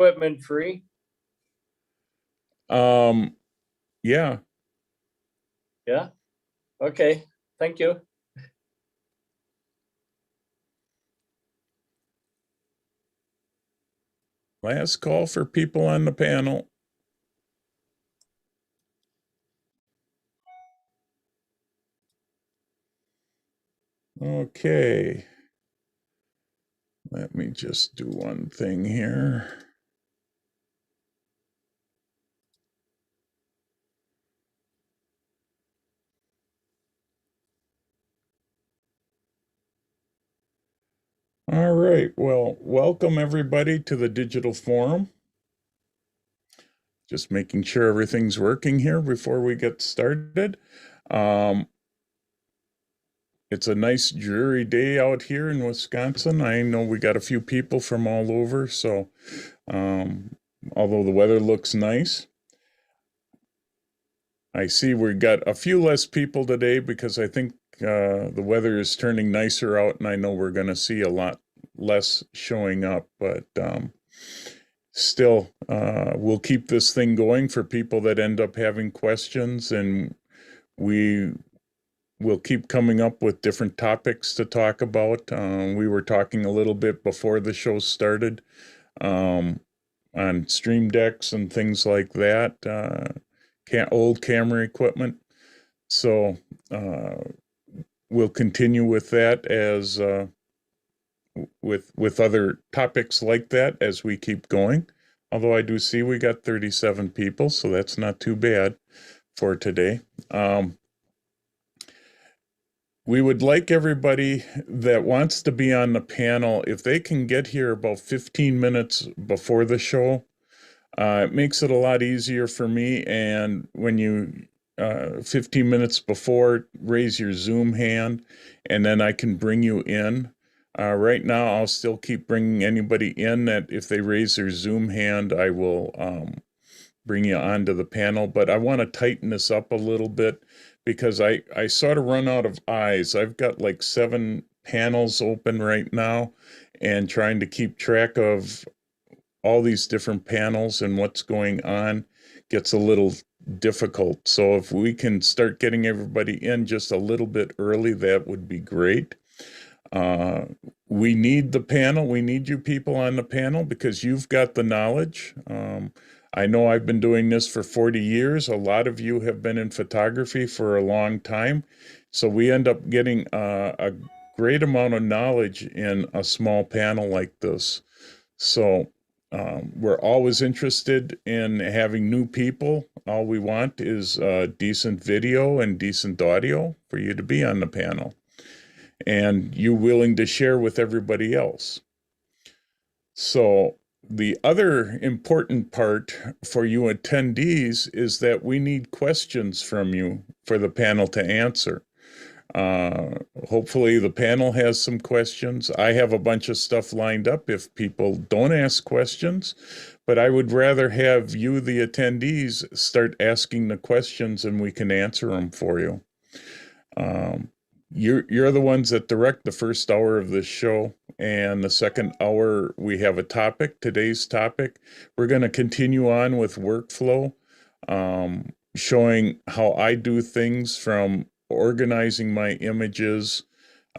equipment free? Yeah. Yeah. Okay. Thank you. Last call for people on the panel. Okay. Let me just do one thing here. All right. Well, welcome everybody to the Digital Forum. Just making sure everything's working here before we get started. It's a nice dreary day out here in Wisconsin. I know we got a few people from all over, so although the weather looks nice, I see we got a few less people today because I think the weather is turning nicer out, and I know we're going to see a lot less showing up, but still, we'll keep this thing going for people that end up having questions, and we'll keep coming up with different topics to talk about. We were talking a little bit before the show started on stream decks and things like that, old camera equipment. So we'll continue with that as with other topics like that as we keep going. Although I do see we got 37 people, so that's not too bad for today. We would like everybody that wants to be on the panel, if they can get here about 15 minutes before the show, it makes it a lot easier for me. And when you 15 minutes before, raise your Zoom hand, and then I can bring you in. Right now, I'll still keep bringing anybody in that if they raise their Zoom hand, I will bring you onto the panel. But I want to tighten this up a little bit because I sort of run out of eyes. I've got like 7 panels open right now, and trying to keep track of all these different panels and what's going on gets a little difficult. So if we can start getting everybody in just a little bit early, that would be great. We need the panel. We need you people on the panel because you've got the knowledge. I know I've been doing this for 40 years. A lot of you have been in photography for a long time. So we end up getting a great amount of knowledge in a small panel like this. So we're always interested in having new people. All we want is decent video and decent audio for you to be on the panel, and you willing to share with everybody else. So the other important part for you attendees is that we need questions from you for the panel to answer. Hopefully the panel has some questions. I have a bunch of stuff lined up if people don't ask questions, but I would rather have you, the attendees, start asking the questions and we can answer them for you. You're the ones that direct the first hour of this show, and the second hour we have a topic. Today's topic, we're going to continue on with workflow, showing how I do things from organizing my images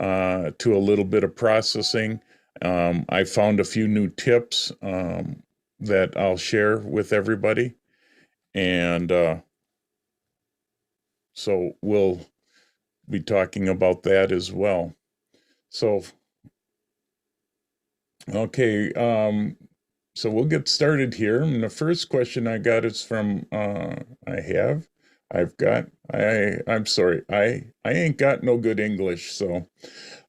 to a little bit of processing. I found a few new tips that I'll share with everybody, and so we'll be talking about that as well. So, okay, so we'll get started here. And the first question I got is from I'm sorry, I ain't got no good English. So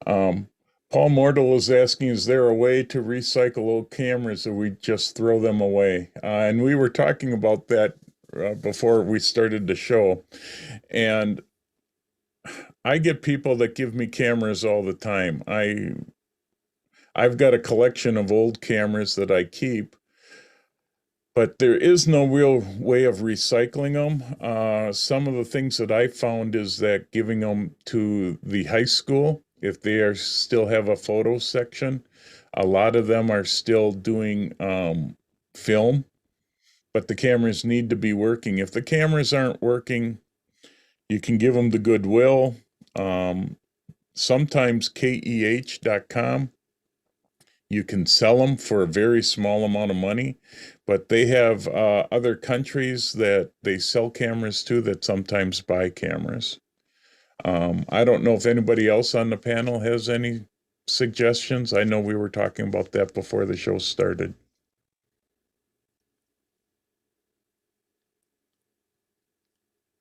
Paul Mortal is asking, is there a way to recycle old cameras or we just throw them away? And we were talking about that before we started the show. And I get people that give me cameras all the time. I've got a collection of old cameras that I keep, but there is no real way of recycling them. Some of the things that I found is that giving them to the high school, if they still have a photo section, a lot of them are still doing film, but the cameras need to be working. If the cameras aren't working, you can give them the goodwill. Sometimes KEH.com, you can sell them for a very small amount of money, but they have other countries that they sell cameras to that sometimes buy cameras. I don't know if anybody else on the panel has any suggestions. I know we were talking about that before the show started.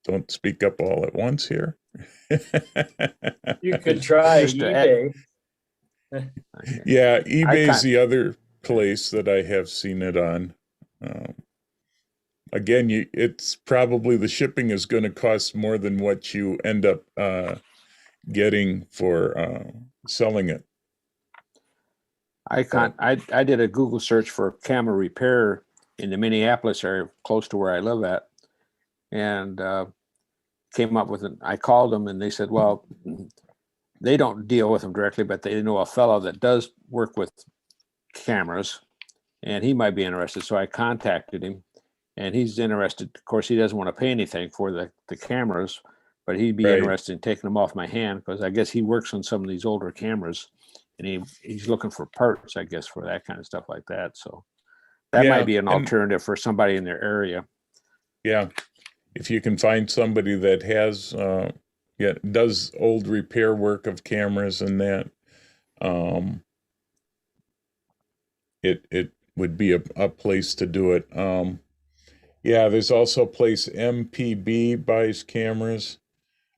Don't speak up all at once here. You could try Just to add- eBay. Yeah, eBay is can't- the other place that I have seen it on. Again, it's probably the shipping is going to cost more than what you end up getting for selling it. I did a Google search for camera repair in the Minneapolis area, close to where I live at, and came up with it. I called them and they said, well, they don't deal with them directly, but they know a fellow that does work with cameras and he might be interested. So I contacted him and he's interested. Of course, he doesn't want to pay anything for the cameras, but he'd be Right. interested in taking them off my hand because I guess he works on some of these older cameras and he's looking for parts, I guess, for that kind of stuff like that. So that Yeah, might be an and- alternative for somebody in their area. Yeah, if you can find somebody that has does old repair work of cameras and that, it would be a place to do it. Yeah, there's also a place, MPB buys cameras.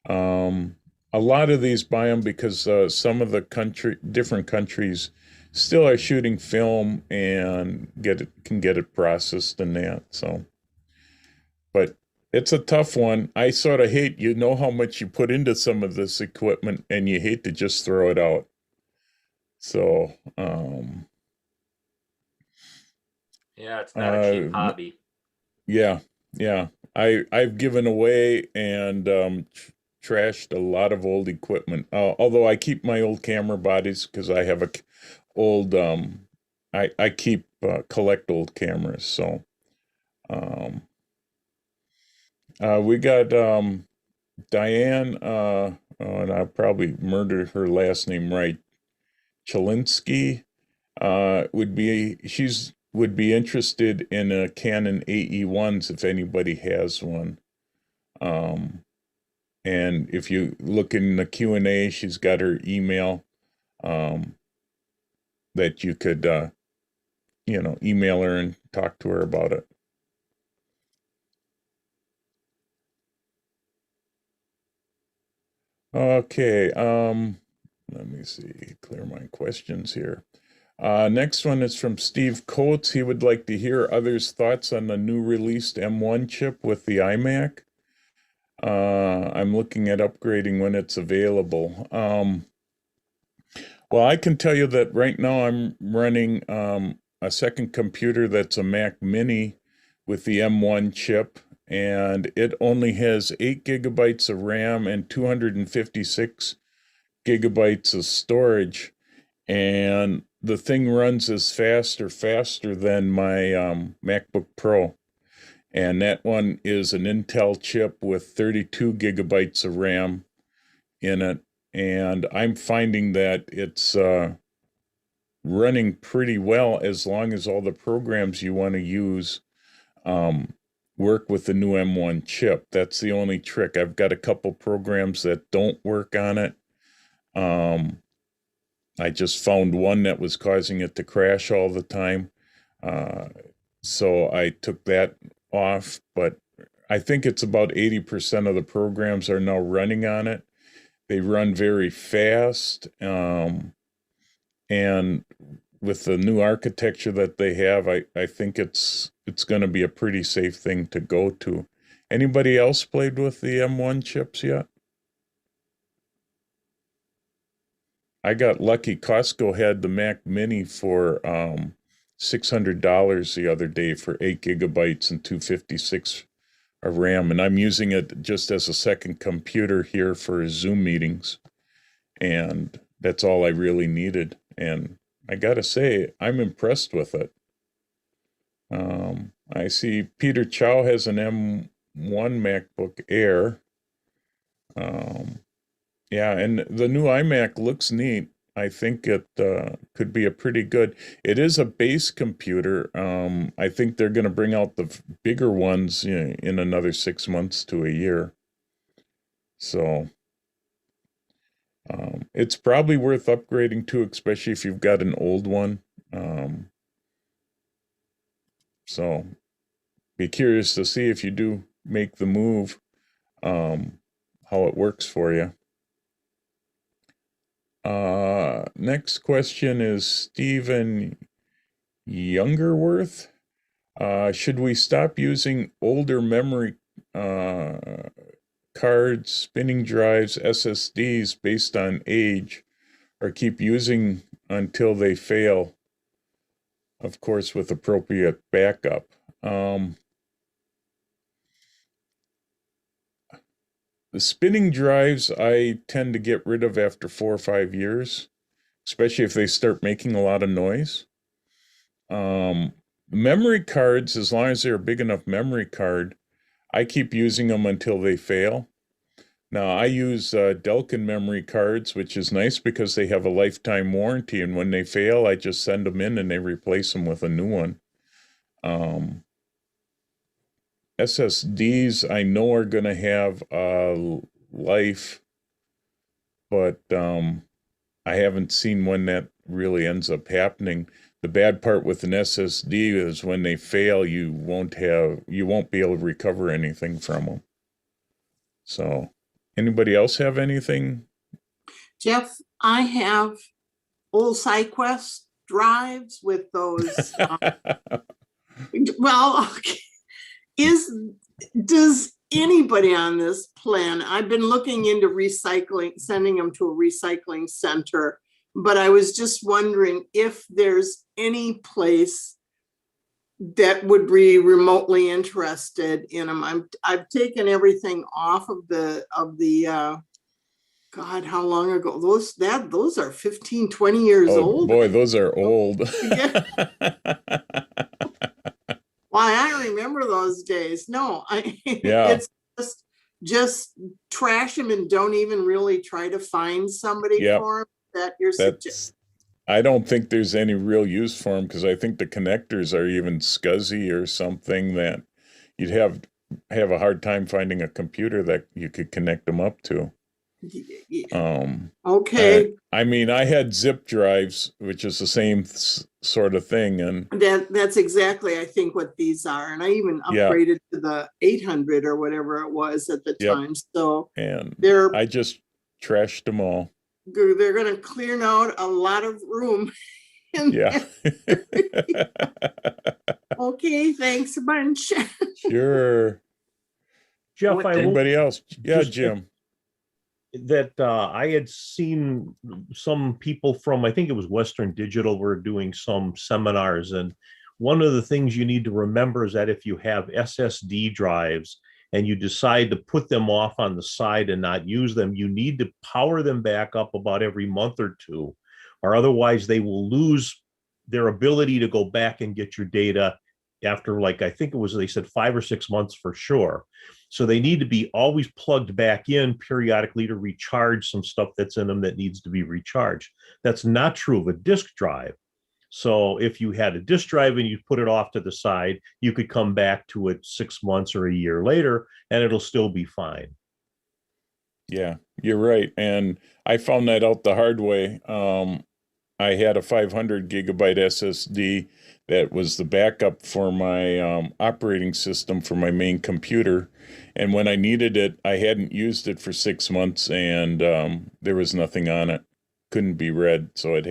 A lot of these buy them because some of the different countries still are shooting film and can get it processed and that. So, but it's a tough one. I sort of hate, you know, how much you put into some of this equipment and you hate to just throw it out. So, Yeah, it's not a cheap Uh, hobby. yeah. I've given away and trashed a lot of old equipment. Although I keep my old camera bodies because I have old I keep collect old cameras. So we got Diane and I probably murdered her last name right. Chalinsky would be interested in a Canon AE1s if anybody has one. And if you look in the Q&A, she's got her email that you could email her and talk to her about it. Okay, let me see, clear my questions here. Next one is from Steve Coates. He would like to hear others' thoughts on the new released M1 chip with the iMac. I'm looking at upgrading when it's available. Well, I can tell you that right now I'm running a second computer that's a Mac Mini with the M1 chip, and it only has 8 gigabytes of RAM and 256 gigabytes of storage. And the thing runs as faster than my MacBook Pro. And that one is an Intel chip with 32 gigabytes of RAM in it. And I'm finding that it's running pretty well as long as all the programs you want to use work with the new M1 chip. That's the only trick. I've got a couple programs that don't work on it. I just found one that was causing it to crash all the time. So I took that off, but I think it's about 80% of the programs are now running on it. They run very fast. And with the new architecture that they have, I think it's going to be a pretty safe thing to go to. Anybody else played with the M1 chips yet? I got lucky. Costco had the Mac Mini for $600 the other day for 8 gigabytes and 256 of RAM, and I'm using it just as a second computer here for Zoom meetings, and that's all I really needed. And I gotta say, I'm impressed with it. I see Peter Chow has an M1 MacBook Air. Yeah, and the new iMac looks neat. I think it could be a pretty good. It is a base computer. I think they're going to bring out the bigger ones, in another 6 months to a year. So it's probably worth upgrading to, especially if you've got an old one. So be curious to see if you do make the move, how it works for you. Next question is Stephen Youngerworth. Should we stop using older memory cards, spinning drives, SSDs based on age, or keep using until they fail? Of course, with appropriate backup. The spinning drives I tend to get rid of after 4 or 5 years, especially if they start making a lot of noise. Memory cards, as long as they're a big enough memory card, I keep using them until they fail. Now, I use Delkin memory cards, which is nice because they have a lifetime warranty, and when they fail, I just send them in and they replace them with a new one. SSDs I know are going to have a life, but I haven't seen when that really ends up happening. The bad part with an SSD is when they fail, you won't be able to recover anything from them. So, anybody else have anything? Jeff, I have old SideQuest drives with those. Well, okay. Does anybody on this plan? I've been looking into recycling, sending them to a recycling center, but I was just wondering if there's any place that would be remotely interested in them. I've taken everything off of the God, how long ago? Those are 15, 20 years old. Boy, those are old. Yeah. Why, I remember those days. No, Yeah. It's just trash them and don't even really try to find somebody Yep. for them. That you're suggesting. I don't think there's any real use for them because I think the connectors are even scuzzy or something that you'd have a hard time finding a computer that you could connect them up to. Yeah. Okay. I mean, I had zip drives, which is the same sort of thing, and That's exactly, I think, what these are. And I even upgraded to the 800 or whatever it was at the time. So and they're I just trashed them all. They're going to clear out a lot of room. Yeah. Okay, thanks a bunch. Sure. Jeff, I will, Anybody else? Yeah, Just- Jim. that I had seen some people from, I think it was Western Digital, were doing some seminars. And one of the things you need to remember is that if you have SSD drives and you decide to put them off on the side and not use them, you need to power them back up about every month or two, or otherwise they will lose their ability to go back and get your data after, like, I think it was, they said 5 or 6 months for sure. So they need to be always plugged back in periodically to recharge some stuff that's in them that needs to be recharged. That's not true of a disk drive. So if you had a disk drive and you put it off to the side, you could come back to it 6 months or a year later and it'll still be fine. Yeah, you're right. And I found that out the hard way. I had a 500 gigabyte SSD that was the backup for my operating system for my main computer. And when I needed it, I hadn't used it for 6 months and there was nothing on it. Couldn't be read. So I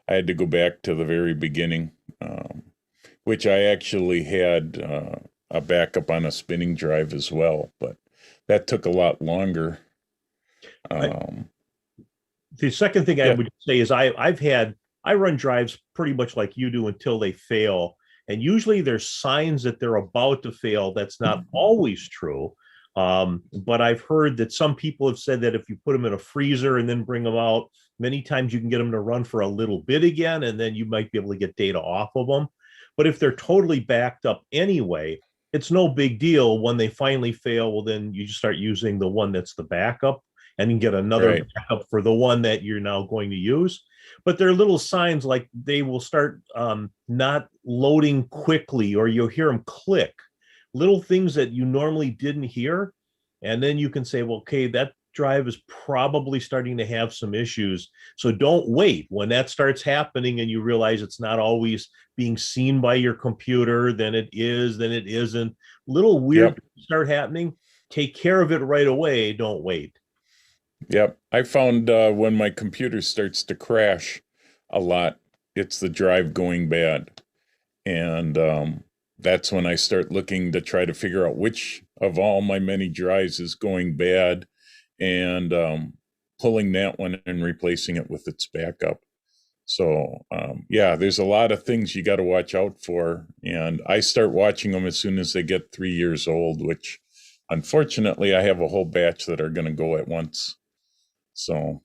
had to go back to the very beginning, which I actually had a backup on a spinning drive as well, but that took a lot longer. The second thing I would say is I run drives pretty much like you do until they fail. And usually there's signs that they're about to fail. That's not always true. But I've heard that some people have said that if you put them in a freezer and then bring them out, many times you can get them to run for a little bit again, and then you might be able to get data off of them. But if they're totally backed up anyway, it's no big deal. When they finally fail, well, then you start using the one that's the backup and you get another Right. backup for the one that you're now going to use. But there are little signs like they will start not loading quickly, or you'll hear them click, little things that you normally didn't hear. And then you can say, well, okay, that drive is probably starting to have some issues. So don't wait. When that starts happening and you realize it's not always being seen by your computer, then it is, then it isn't. Little weird things start happening. Take care of it right away. Don't wait. Yep. I found when my computer starts to crash a lot, it's the drive going bad. And that's when I start looking to try to figure out which of all my many drives is going bad, and pulling that one and replacing it with its backup. So yeah, there's a lot of things you got to watch out for. And I start watching them as soon as they get 3 years old, which unfortunately I have a whole batch that are going to go at once. So,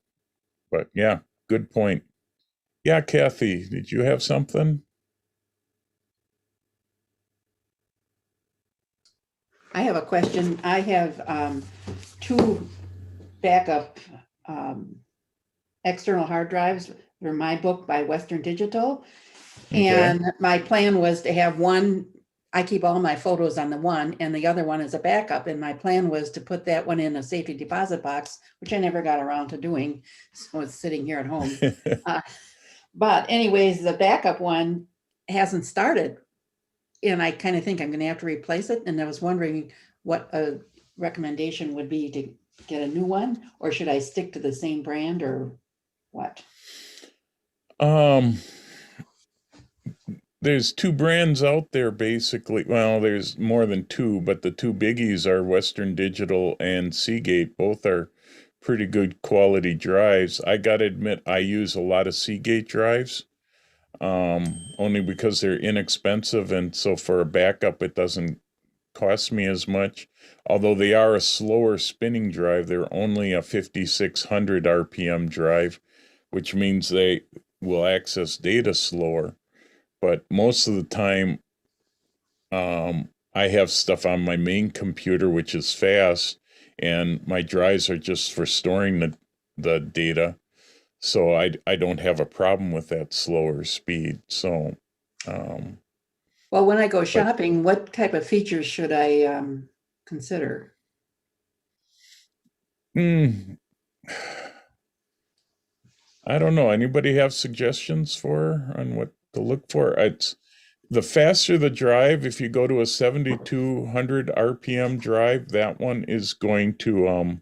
but yeah, good point. Yeah, Kathy, did you have something? I have a question. I have 2 backup external hard drives for my book by Western Digital. Okay. And my plan was to have one, I keep all my photos on the one, and the other one is a backup. And my plan was to put that one in a safety deposit box, which I never got around to doing. So it's sitting here at home. But anyways, the backup one hasn't started. And I kind of think I'm going to have to replace it. And I was wondering what a recommendation would be to get a new one, or should I stick to the same brand, or what? There's 2 brands out there basically. Well, there's more than 2, but the 2 biggies are Western Digital and Seagate. Both are pretty good quality drives. I gotta admit, I use a lot of Seagate drives, only because they're inexpensive, and so for a backup it doesn't cost me as much. Although they are a slower spinning drive, they're only a 5600 RPM drive, which means they will access data slower. But most of the time, I have stuff on my main computer, which is fast, and my drives are just for storing the data. So I don't have a problem with that slower speed. So, Well, when I go shopping, what type of features should I consider? I don't know. Anybody have suggestions on what to look for? It's the faster the drive. If you go to a 7200 RPM drive, that one is going to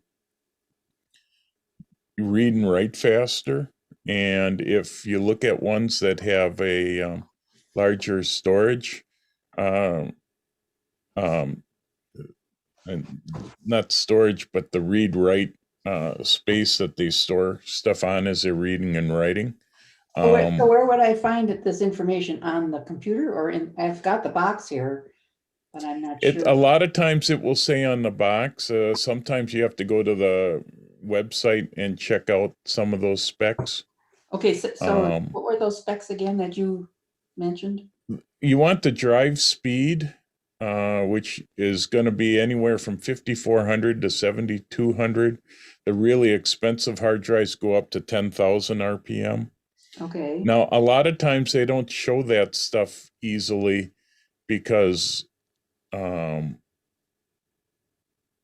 read and write faster. And if you look at ones that have a larger storage, and not storage, but the read write space that they store stuff on as they're reading and writing. So where would I find this information, on the computer, or I've got the box here, but I'm not sure. A lot of times it will say on the box. Sometimes you have to go to the website and check out some of those specs. Okay, so what were those specs again that you mentioned? You want the drive speed, which is going to be anywhere from 5400 to 7200. The really expensive hard drives go up to 10,000 RPM. Okay. Now, a lot of times they don't show that stuff easily because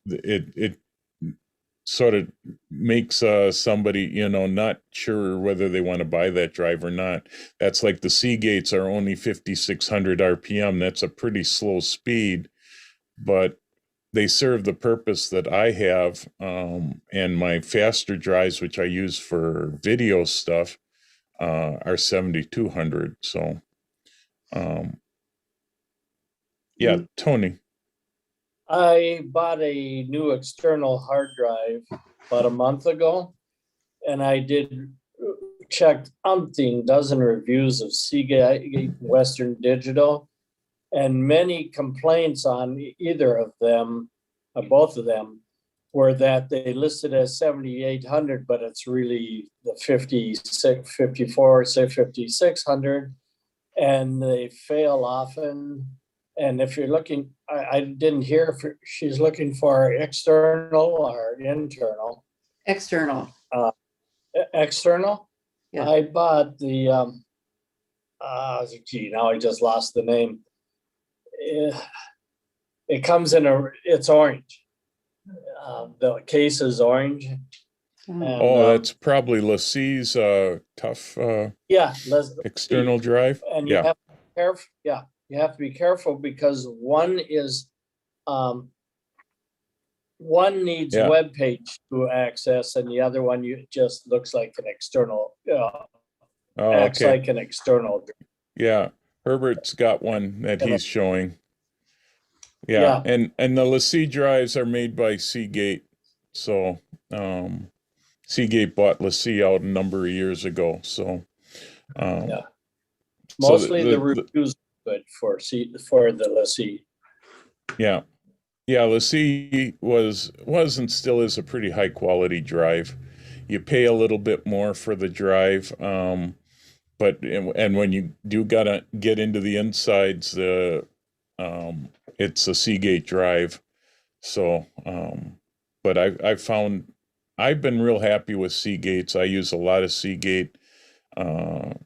it sort of makes somebody, not sure whether they want to buy that drive or not. That's like the Seagates are only 5600 RPM. That's a pretty slow speed, but they serve the purpose that I have, and my faster drives, which I use for video stuff, are 7200. So, yeah, Tony. I bought a new external hard drive about a month ago, and I checked umpteen dozen reviews of Seagate, Western Digital, and many complaints on either of them, both of them, were that they listed as 7800, but it's really the 5600. and they fail often. And if you're looking, I didn't hear if she's looking for external or internal. External. External? Yeah. I bought the, gee, now I just lost the name. It comes in it's orange. The case is orange. Oh. And, Oh, that's probably LaCie's tough yeah, external drive. and you Yeah, have to be careful. Yeah, you have to be careful because one is, one needs Yeah. web page to access, and the other one just looks like an external. oh, Acts okay. like an external. Yeah, Herbert's got one that he's showing. Yeah. Yeah, and the LaCie drives are made by Seagate. So Seagate bought LaCie out a number of years ago. So Yeah. so Mostly the reviews are good for the LaCie. Yeah. Yeah, LaCie was and still is a pretty high quality drive. You pay a little bit more for the drive, but when you do gotta get into the insides, it's a Seagate drive. So, but I've found I've been real happy with Seagates. I use a lot of Seagate, but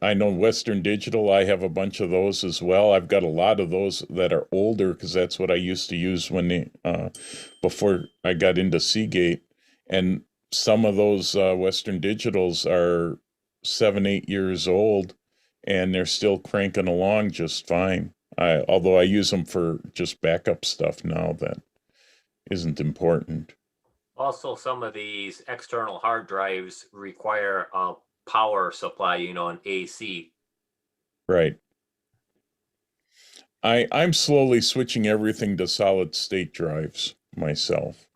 I know Western Digital, I have a bunch of those as well. I've got a lot of those that are older because that's what I used to use before I got into Seagate. And some of those Western Digitals are 7-8 years old and they're still cranking along just fine. Although I use them for just backup stuff now that isn't important. Also, some of these external hard drives require a power supply, an AC. Right. I'm slowly switching everything to solid state drives myself.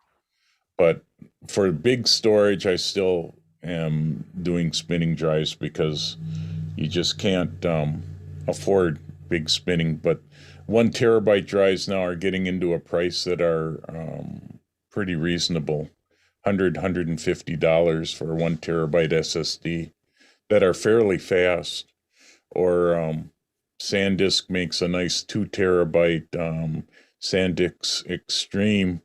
But for big storage, I still am doing spinning drives because you just can't afford big spinning. But 1 terabyte drives now are getting into a price that are pretty reasonable. $150 for a 1 terabyte SSD that are fairly fast. Or SanDisk makes a nice 2 terabyte SanDisk Extreme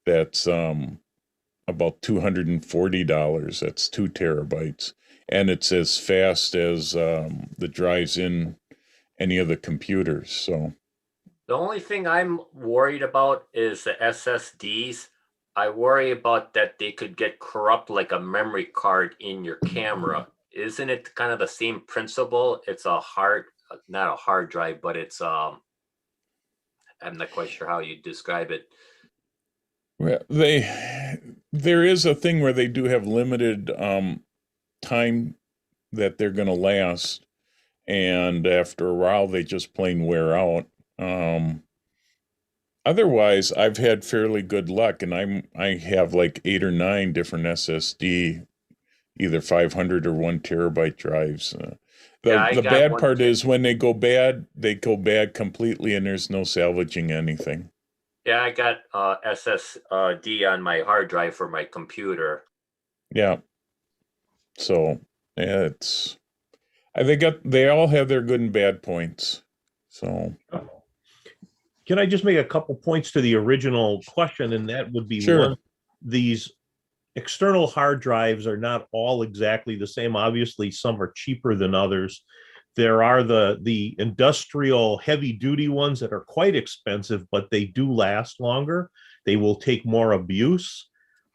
that's about $240. That's 2 terabytes. And it's as fast as the drives in any of the computers. So The only thing I'm worried about is the SSDs. I worry about that they could get corrupt like a memory card in your camera. Isn't it kind of the same principle? It's not a hard drive, but it's I'm not quite sure how you describe it. well, there is a thing where they do have limited time that they're going to last, and after a while they just plain wear out. Otherwise, I've had fairly good luck, and I have like 8 or 9 different SSD, either 500 or 1 terabyte drives. The bad part is when they go bad completely, and there's no salvaging anything. Yeah, I got SSD on my hard drive for my computer. Yeah. So yeah, they all have their good and bad points. So Can I just make a couple points to the original question? And that would be Sure. These external hard drives are not all exactly the same. Obviously, some are cheaper than others. There are the industrial heavy duty ones that are quite expensive, but they do last longer. They will take more abuse.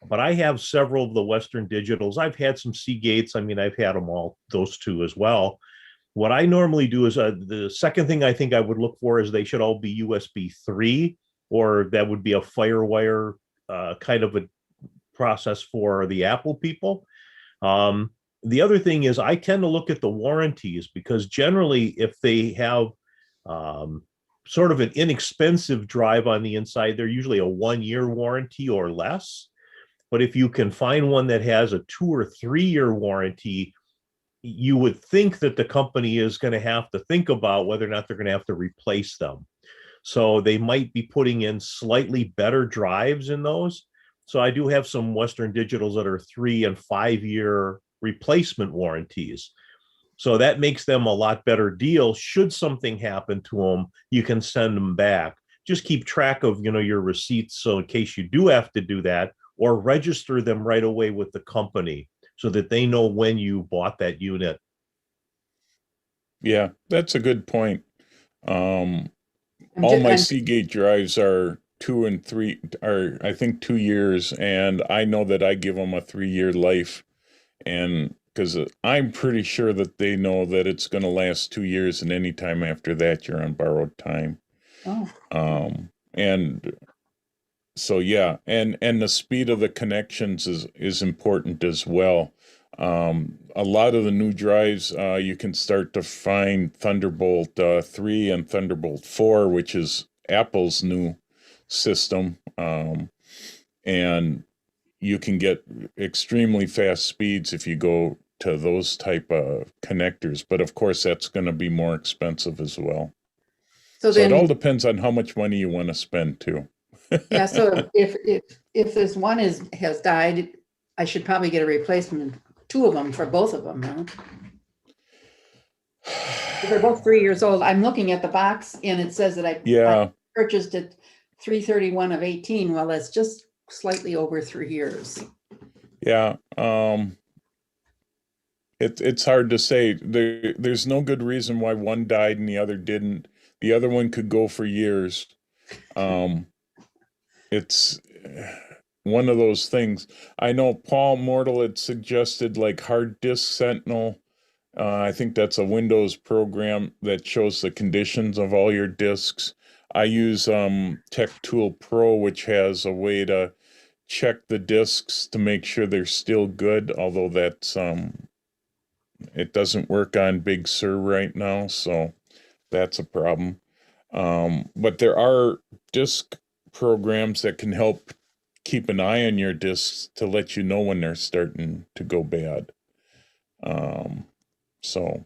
But I have several of the Western Digitals. I've had some Seagates. I mean, I've had them all, those two as well. What I normally do is the second thing I think I would look for is they should all be USB 3, or that would be a FireWire kind of a process for the Apple people. The other thing is I tend to look at the warranties, because generally if they have sort of an inexpensive drive on the inside, they're usually a 1-year warranty or less. But if you can find one that has a 2 or 3 year warranty, you would think that the company is going to have to think about whether or not they're going to have to replace them. So they might be putting in slightly better drives in those. So I do have some Western Digitals that are 3 and 5 year replacement warranties. So that makes them a lot better deal. Should something happen to them, you can send them back. Just keep track of, your receipts. So in case you do have to do that, or register them right away with the company so that they know when you bought that unit. Yeah, that's a good point. I'm All ju- my I'm- Seagate drives are 2 years, and I know that I give them a 3-year life, and because I'm pretty sure that they know that it's going to last 2 years, and any time after that, you're on borrowed time. Oh, And so yeah, and the speed of the connections is important as well. A lot of the new drives, you can start to find Thunderbolt 3 and Thunderbolt 4, which is Apple's new system. And you can get extremely fast speeds if you go to those type of connectors. But of course, that's going to be more expensive as well. so So it all then, depends on how much money you want to spend too. yeah, so if this one has died, I should probably get a replacement, 2 of them for both of them, huh? They're both 3 years old. I'm looking at the box and it says that I Yeah, purchased it 3/31 of 18. Well, that's just slightly over 3 years. yeah. It's hard to say. There's no good reason why one died and the other didn't. The other one could go for years. It's one of those things. I know Paul Mortal had suggested like Hard Disk Sentinel. I think that's a Windows program that shows the conditions of all your disks. I use Tech Tool Pro, which has a way to check the disks to make sure they're still good, although that's it doesn't work on Big Sur right now, so that's a problem. But there are disk programs that can help keep an eye on your disks to let you know when they're starting to go bad. So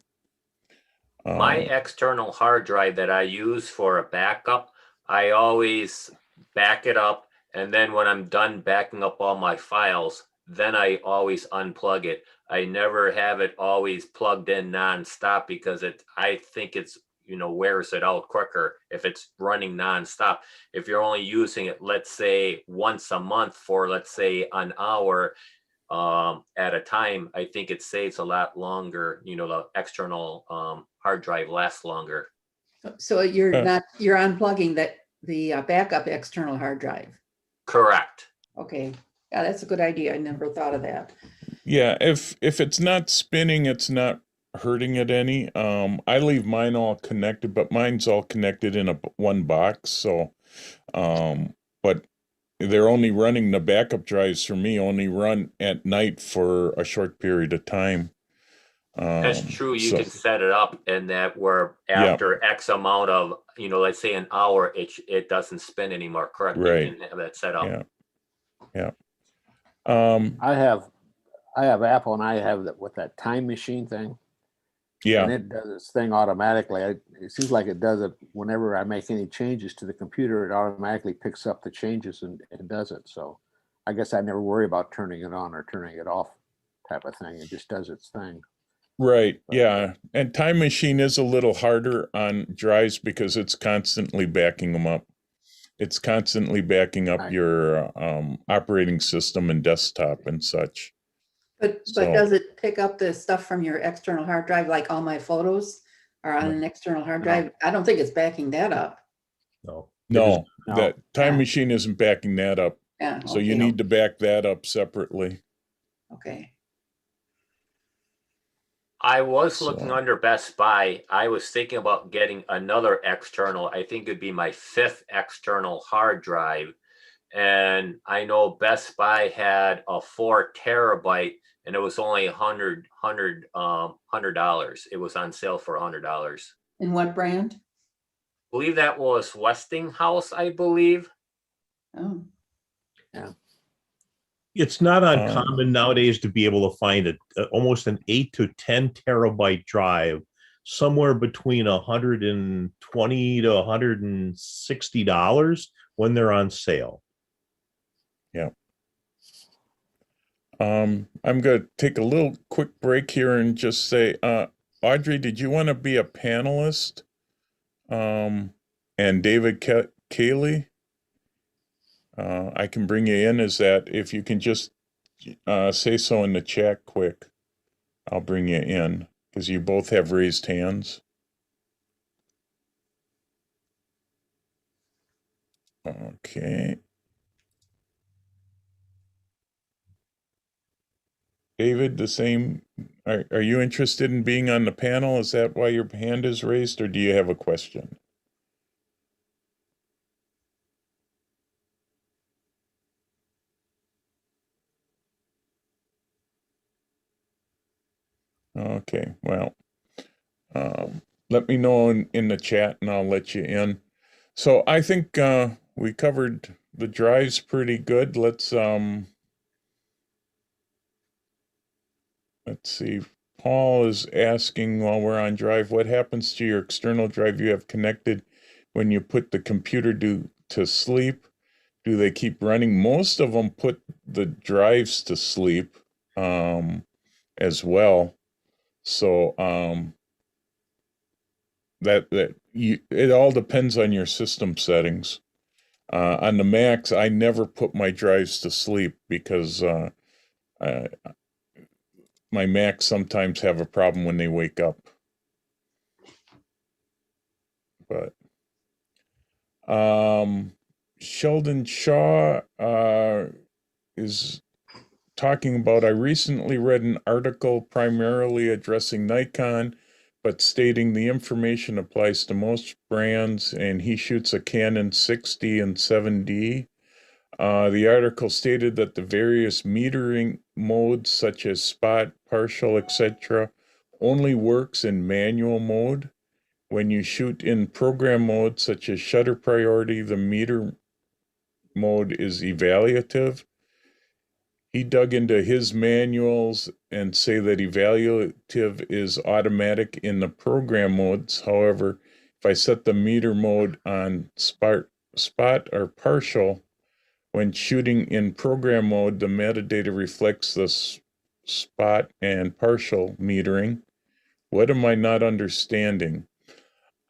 My external hard drive that I use for a backup, I always back it up. And then when I'm done backing up all my files, then I always unplug it. I never have it always plugged in nonstop because I think it's, wears it out quicker if it's running nonstop. If you're only using it, let's say once a month for, let's say, an hour at a time, I think it saves a lot longer. The external hard drive lasts longer. So you're unplugging the backup external hard drive. Correct. Okay, yeah, that's a good idea. I never thought of that. yeah, if it's not spinning, it's not hurting it any. I leave mine all connected, but mine's all connected in one box. So, but they're only running the backup drives for me, only run at night for a short period of time. That's true. You so- can set it up and that where after X amount of, let's say an hour, it doesn't spin anymore. Correct? Right. You can have that set up. Yeah. I have Apple, and I have that with that time machine thing. Yeah. And it does its thing automatically. It seems like it does it whenever I make any changes to the computer. It automatically picks up the changes and does it. So I guess I never worry about turning it on or turning it off, type of thing. It just does its thing. Right. Yeah. And Time Machine is a little harder on drives because it's constantly backing them up. It's constantly backing up Right. your operating system and desktop and such. But So- does it pick up the stuff from your external hard drive, like all my photos are on an external hard No. drive? I don't think it's backing that up. No. No, No. that Time Yeah. Machine isn't backing that up. Yeah. So you okay, need to back that up separately. Okay. I was looking So- under Best Buy. I was thinking about getting another external. I think it'd be my 5th external hard drive. And I know Best Buy had a 4 terabyte and it was only $100. It was on sale for $100. And what brand? I believe that was Westinghouse, I believe. Oh, It's not uncommon nowadays to be able to find almost an 8 to 10 terabyte drive somewhere between $120 to $160 when they're on sale. I'm going to take a little quick break here and just say, Audrey, did you want to be a panelist? And David Cayley? I can bring you in as that. If you can just say so in the chat quick, I'll bring you in because you both have raised hands. Okay. David, the same. Are you interested in being on the panel? Is that why your hand is raised, or do you have a question? Okay, well, let me know in the chat and I'll let you in. So I think we covered the drives pretty good. Let's see. Paul is asking while we're on drive, what happens to your external drive you have connected when you put the computer to sleep? Do they keep running? Most of them put the drives to sleep as well. So it all depends on your system settings. On the Macs, I never put my drives to sleep because my Macs sometimes have a problem when they wake up. But Sheldon Shaw is talking about, I recently read an article primarily addressing Nikon, but stating the information applies to most brands, and he shoots a Canon 6D and 7D. The article stated that the various metering modes, such as spot, partial, etc., only works in manual mode. When you shoot in program mode, such as shutter priority, the meter mode is evaluative. He dug into his manuals and say that evaluative is automatic in the program modes. However, if I set the meter mode on spot or partial, when shooting in program mode, the metadata reflects the spot and partial metering. What am I not understanding?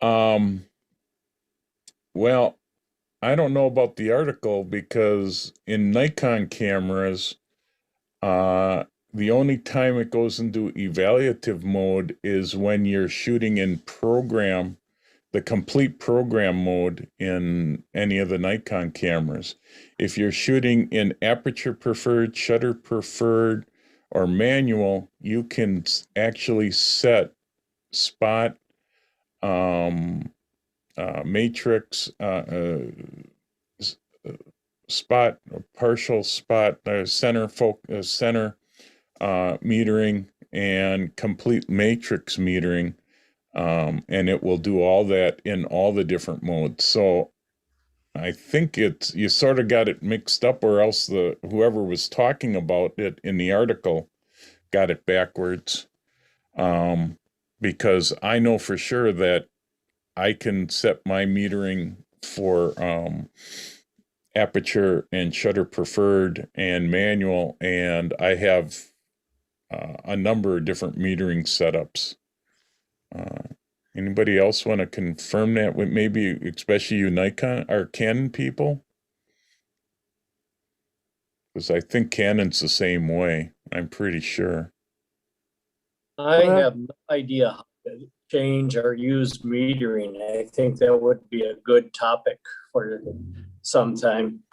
Well, I don't know about the article because in Nikon cameras, the only time it goes into evaluative mode is when you're shooting in program, the complete program mode in any of the Nikon cameras. If you're shooting in aperture preferred, shutter preferred, or manual, you can actually set spot, matrix, spot, partial spot, center metering, and complete matrix metering, and it will do all that in all the different modes. So I think you sort of got it mixed up, or else whoever was talking about it in the article got it backwards. Because I know for sure that I can set my metering for aperture and shutter preferred and manual, and I have a number of different metering setups. Anybody else want to confirm that with maybe, especially you Nikon or Canon people? Because I think Canon's the same way. I'm pretty sure. I have no idea how to change or use metering. I think that would be a good topic for some time.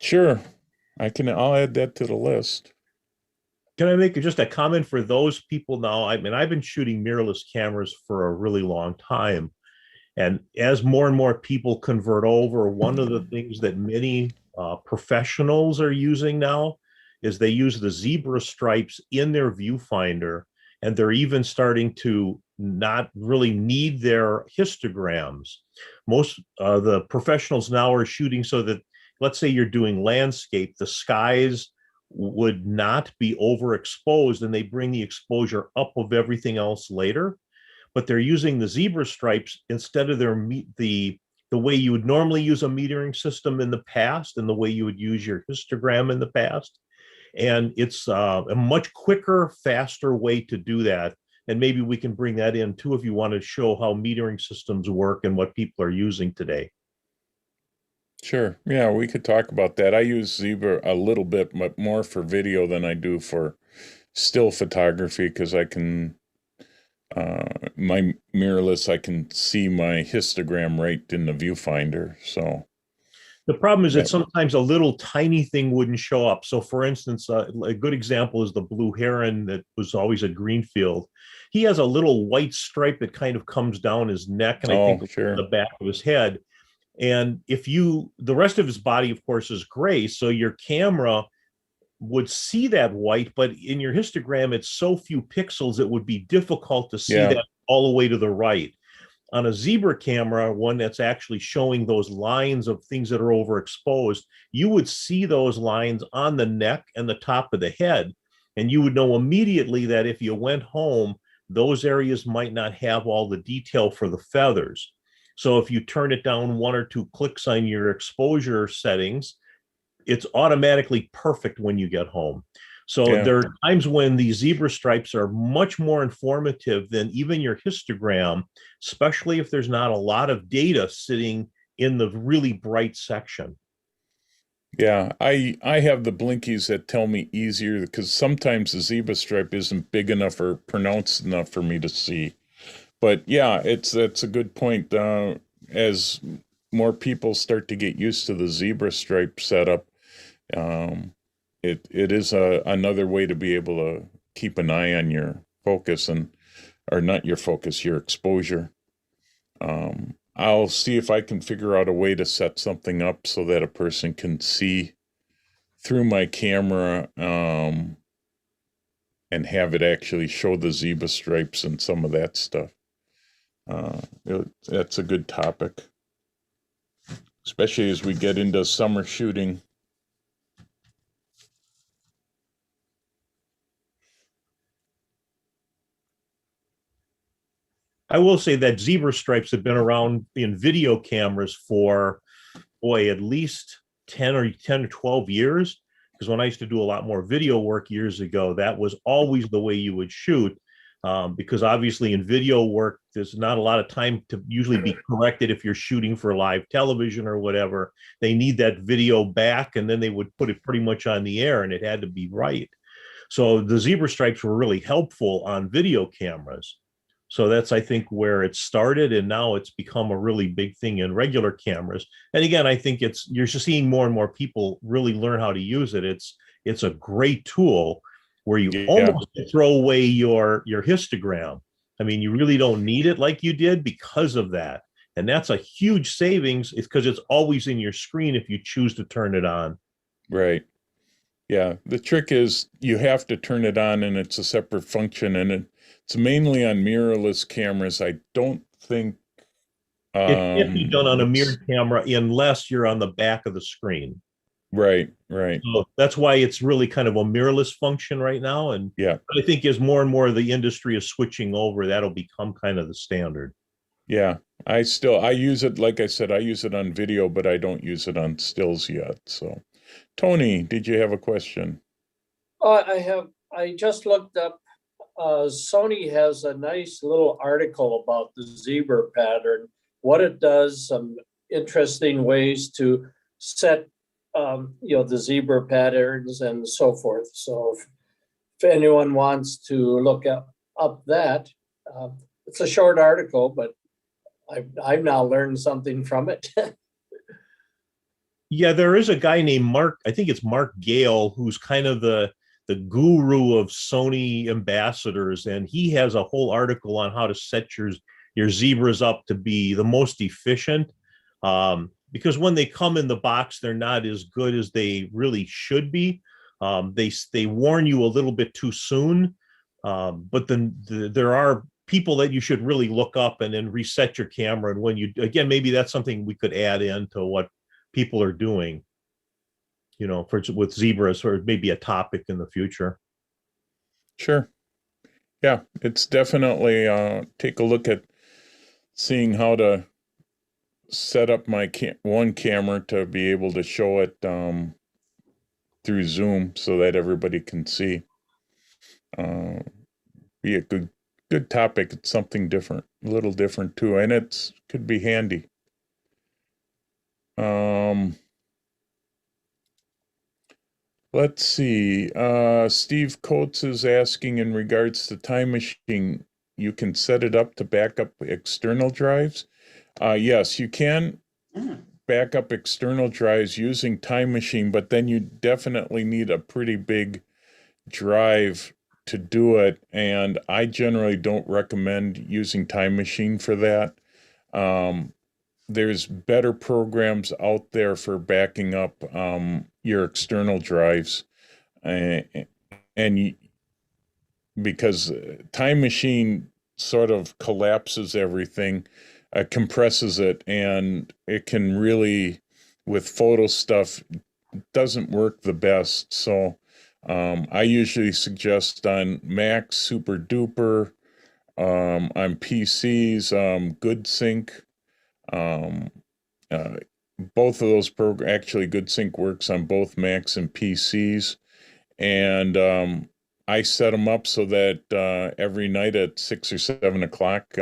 Sure, I'll add that to the list. Can I make just a comment for those people now? I mean, I've been shooting mirrorless cameras for a really long time. And as more and more people convert over, one of the things that many professionals are using now is they use the zebra stripes in their viewfinder, and they're even starting to not really need their histograms. Most the professionals now are shooting so that, let's say you're doing landscape, the skies would not be overexposed, and they bring the exposure up of everything else later. But they're using the zebra stripes instead of the way you would normally use a metering system in the past, and the way you would use your histogram in the past. And it's a much quicker, faster way to do that. And maybe we can bring that in too if you want to show how metering systems work and what people are using today. Sure. Yeah, we could talk about that. I use Zebra a little bit, but more for video than I do for still photography because I can, my mirrorless, I can see my histogram right in the viewfinder. So, The problem is Yeah. that sometimes a little tiny thing wouldn't show up. So, for instance, a good example is the blue heron that was always at Greenfield. He has a little white stripe that kind of comes down his neck and I oh, think sure. the back of his head. And if you, the rest of his body, of course, is gray. So your camera would see that white, but in your histogram, it's so few pixels, it would be difficult to see Yeah. that all the way to the right. On a Zebra camera, one that's actually showing those lines of things that are overexposed, you would see those lines on the neck and the top of the head. And you would know immediately that if you went home, those areas might not have all the detail for the feathers. So if you turn it down 1 or 2 clicks on your exposure settings, it's automatically perfect when you get home. So Yeah. there are times when the Zebra stripes are much more informative than even your histogram, especially if there's not a lot of data sitting in the really bright section. Yeah, I have the blinkies that tell me easier because sometimes the zebra stripe isn't big enough or pronounced enough for me to see. But yeah, that's a good point. As more people start to get used to the zebra stripe setup, it is another way to be able to keep an eye on your focus or not your focus, your exposure. I'll see if I can figure out a way to set something up so that a person can see through my camera, and have it actually show the zebra stripes and some of that stuff. That's a good topic, especially as we get into summer shooting. I will say that Zebra stripes have been around in video cameras for, boy, at least 10 or 12 years. Because when I used to do a lot more video work years ago, that was always the way you would shoot. Because obviously in video work, there's not a lot of time to usually be corrected if you're shooting for live television or whatever. They need that video back and then they would put it pretty much on the air and it had to be right. So the Zebra stripes were really helpful on video cameras. So that's, I think, where it started, and now it's become a really big thing in regular cameras. And again, I think you're just seeing more and more people really learn how to use it. It's a great tool where you almost throw away your histogram. I mean, you really don't need it like you did because of that. And that's a huge savings. It's because it's always in your screen if you choose to turn it on. Right. Yeah. The trick is you have to turn it on and it's a separate function, and it's mainly on mirrorless cameras. I don't think it can't be done on a mirrored camera unless you're on the back of the screen. Right. So that's why it's really kind of a mirrorless function right now. And yeah, I think as more and more of the industry is switching over, that'll become kind of the standard. Yeah. I use it, like I said, I use it on video, but I don't use it on stills yet. So, Tony, did you have a question? I just looked up, Sony has a nice little article about the zebra pattern, what it does, some interesting ways to set, the zebra patterns and so forth. So if anyone wants to look up that, it's a short article, but I've now learned something from it. Yeah, there is a guy named Mark, I think it's Mark Gale, who's kind of the guru of Sony ambassadors, and he has a whole article on how to set your zebras up to be the most efficient. Because when they come in the box, they're not as good as they really should be. They warn you a little bit too soon, but then there are people that you should really look up and then reset your camera. And when you, again, maybe that's something we could add into what people are doing, with zebras, or maybe a topic in the future. Sure. Yeah, it's definitely take a look at seeing how to set up my one camera to be able to show it through Zoom so that everybody can see. Be a good topic. It's something different, a little different too, and could be handy. Let's see. Steve Coates is asking in regards to Time Machine, you can set it up to back up external drives. Yes, you can back up external drives using Time Machine, but then you definitely need a pretty big drive to do it. And I generally don't recommend using Time Machine for that. There's better programs out there for backing up your external drives, because Time Machine sort of collapses everything, compresses it, and it can really, with photo stuff, doesn't work the best. So I usually suggest on Mac, Super Duper, on PCs, GoodSync. Both of those actually GoodSync works on both Macs and PCs, and I set them up so that every night at 6 or 7 o'clock,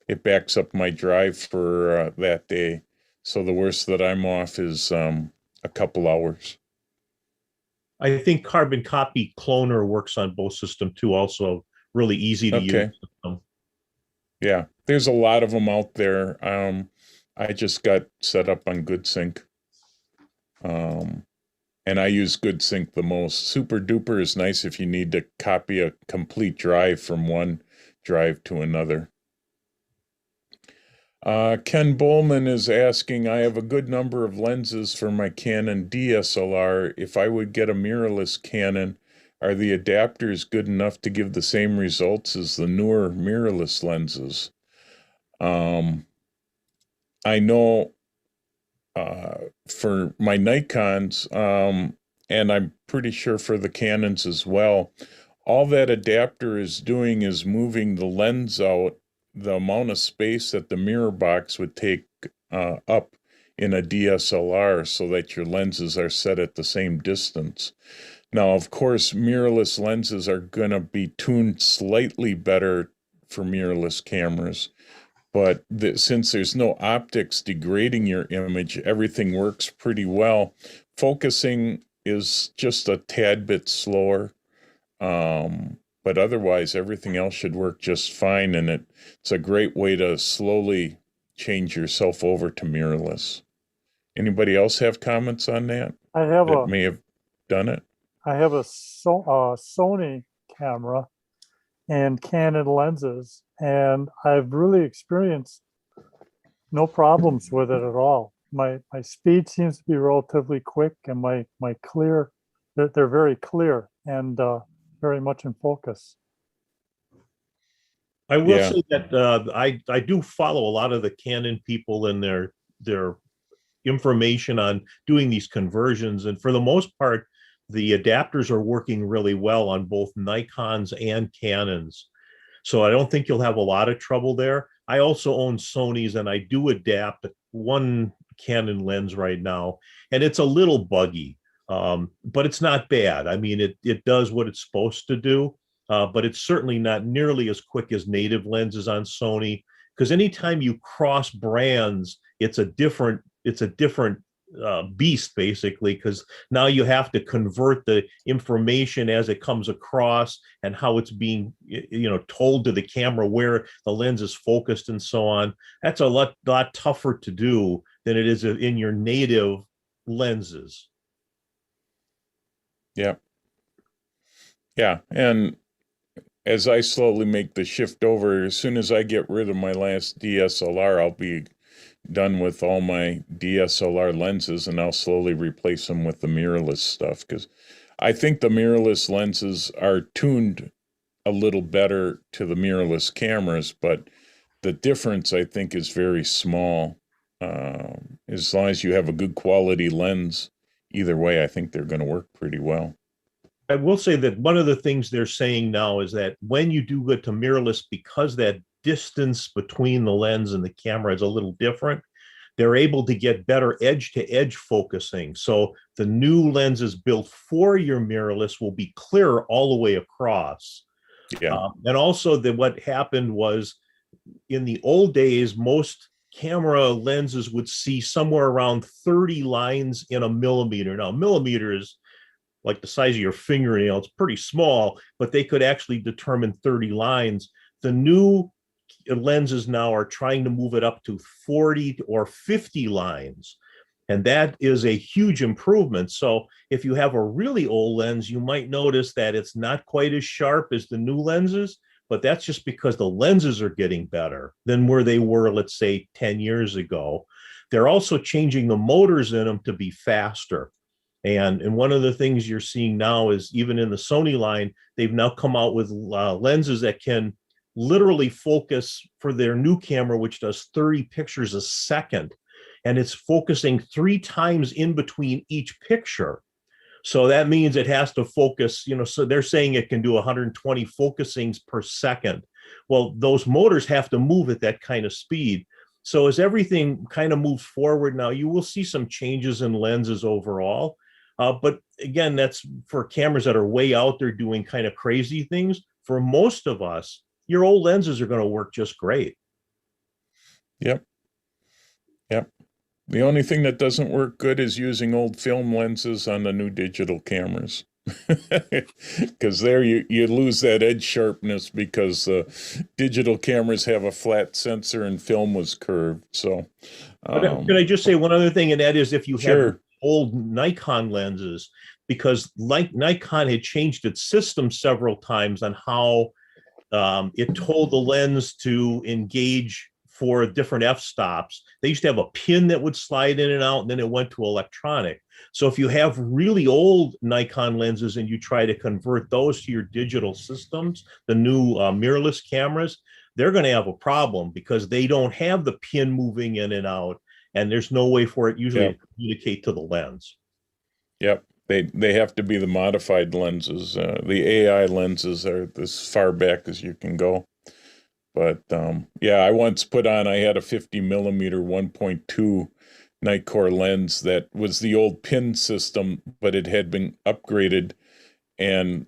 it backs up my drive for that day. So the worst that I'm off is a couple hours. I think Carbon Copy Cloner works on both systems too. Also, really easy to use. Yeah, there's a lot of them out there. I just got set up on GoodSync. And I use GoodSync the most. Super Duper is nice if you need to copy a complete drive from one drive to another. Ken Bowman is asking, I have a good number of lenses for my Canon DSLR. If I would get a mirrorless Canon, are the adapters good enough to give the same results as the newer mirrorless lenses? I know for my Nikons, and I'm pretty sure for the Canons as well, all that adapter is doing is moving the lens out the amount of space that the mirror box would take up in a DSLR so that your lenses are set at the same distance. Now, of course, mirrorless lenses are going to be tuned slightly better for mirrorless cameras, but since there's no optics degrading your image, everything works pretty well. Focusing is just a tad bit slower, but otherwise everything else should work just fine, and it's a great way to slowly change yourself over to mirrorless. Anybody else have comments on that? May have done it? I have a Sony camera and Canon lenses, and I've really experienced no problems with it at all. My speed seems to be relatively quick, and my clear, they're very clear and very much in focus. I will say that I do follow a lot of the Canon people and their information on doing these conversions, and for the most part, the adapters are working really well on both Nikons and Canons. So I don't think you'll have a lot of trouble there. I also own Sonys, and I do adapt one Canon lens right now, and it's a little buggy, but it's not bad. I mean, it does what it's supposed to do, but it's certainly not nearly as quick as native lenses on Sony, because anytime you cross brands, it's a different beast, basically, because now you have to convert the information as it comes across and how it's being told to the camera where the lens is focused and so on. That's a lot tougher to do than it is in your native lenses. Yeah, and as I slowly make the shift over, as soon as I get rid of my last DSLR, I'll be done with all my DSLR lenses, and I'll slowly replace them with the mirrorless stuff, because I think the mirrorless lenses are tuned a little better to the mirrorless cameras, but the difference, I think, is very small. As long as you have a good quality lens, either way, I think they're going to work pretty well. I will say that one of the things they're saying now is that when you do go to mirrorless, because that distance between the lens and the camera is a little different, they're able to get better edge to edge focusing. So the new lenses built for your mirrorless will be clearer all the way across. Yeah. And also what happened was in the old days, most camera lenses would see somewhere around 30 lines in a millimeter. Now, a millimeter is like the size of your fingernail. It's pretty small, but they could actually determine 30 lines. The new lenses now are trying to move it up to 40 or 50 lines. And that is a huge improvement. So if you have a really old lens, you might notice that it's not quite as sharp as the new lenses, but that's just because the lenses are getting better than where they were, let's say, 10 years ago. They're also changing the motors in them to be faster. And one of the things you're seeing now is even in the Sony line, they've now come out with lenses that can literally focus for their new camera, which does 30 pictures a second. And it's focusing 3 times in between each picture. So that means it has to focus, so they're saying it can do 120 focusings per second. Well, those motors have to move at that kind of speed. So as everything kind of moves forward now, you will see some changes in lenses overall. But again, that's for cameras that are way out there doing kind of crazy things. For most of us, your old lenses are going to work just great. Yep. The only thing that doesn't work good is using old film lenses on the new digital cameras. Because there you lose that edge sharpness because digital cameras have a flat sensor and film was curved. So can I just say one other thing, and that is if you Sure. have old Nikon lenses, because like Nikon had changed its system several times on how it told the lens to engage for different f-stops. They used to have a pin that would slide in and out, and then it went to electronic. So if you have really old Nikon lenses and you try to convert those to your digital systems, the new mirrorless cameras, they're going to have a problem because they don't have the pin moving in and out, and there's no way for it usually to communicate to the lens. Yep. They have to be the modified lenses. The AI lenses are as far back as you can go. But I once I had a 50 millimeter 1.2 Nikkor lens that was the old pin system, but it had been upgraded, and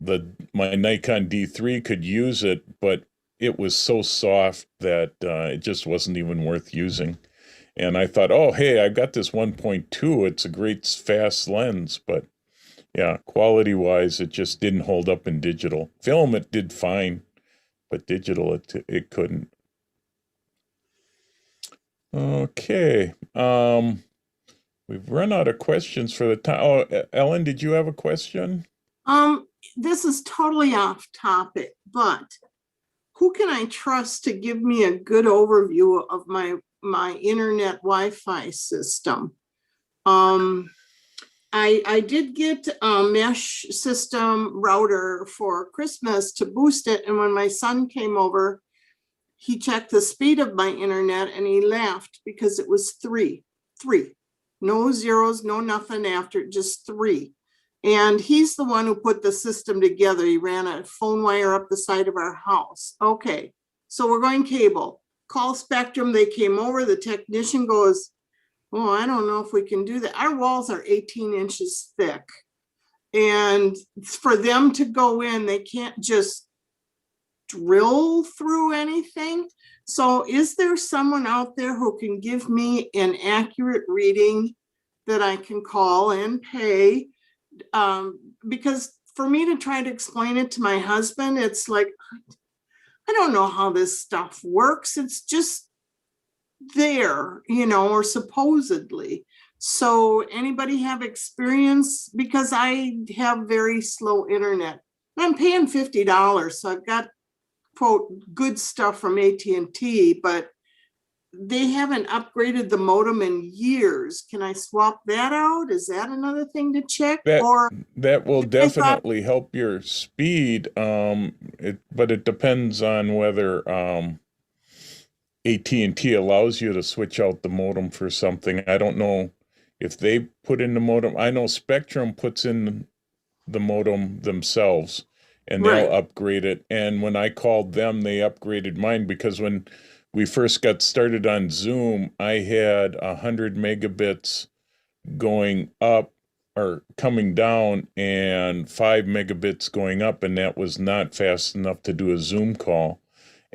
my Nikon D3 could use it, but it was so soft that it just wasn't even worth using. And I thought, oh, hey, I got this 1.2. It's a great fast lens, but yeah, quality-wise, it just didn't hold up in digital. Film, it did fine, but digital, it couldn't. Okay. We've run out of questions for the time. Oh, Ellen, did you have a question? This is totally off topic, but who can I trust to give me a good overview of my internet Wi-Fi system? I did get a mesh system router for Christmas to boost it. And when my son came over, he checked the speed of my internet and he laughed because it was three, no zeros, no nothing after, just 3. And he's the one who put the system together. He ran a phone wire up the side of our house. Okay, so we're going cable. Call Spectrum, they came over, the technician goes, oh, I don't know if we can do that. Our walls are 18 inches thick. And for them to go in, they can't just drill through anything. So is there someone out there who can give me an accurate reading that I can call and pay? Because for me to try to explain it to my husband, it's like, I don't know how this stuff works. It's just there, or supposedly. So anybody have experience? Because I have very slow internet. I'm paying $50, so I've got, quote, good stuff from AT&T, but they haven't upgraded the modem in years. Can I swap that out? Is that another thing to check? That will definitely help your speed, but it depends on whether AT&T allows you to switch out the modem for something. I don't know if they put in the modem. I know Spectrum puts in the modem themselves, and they'll upgrade it. And when I called them, they upgraded mine because when we first got started on Zoom, I had 100 megabits going up or coming down and 5 megabits going up, and that was not fast enough to do a Zoom call.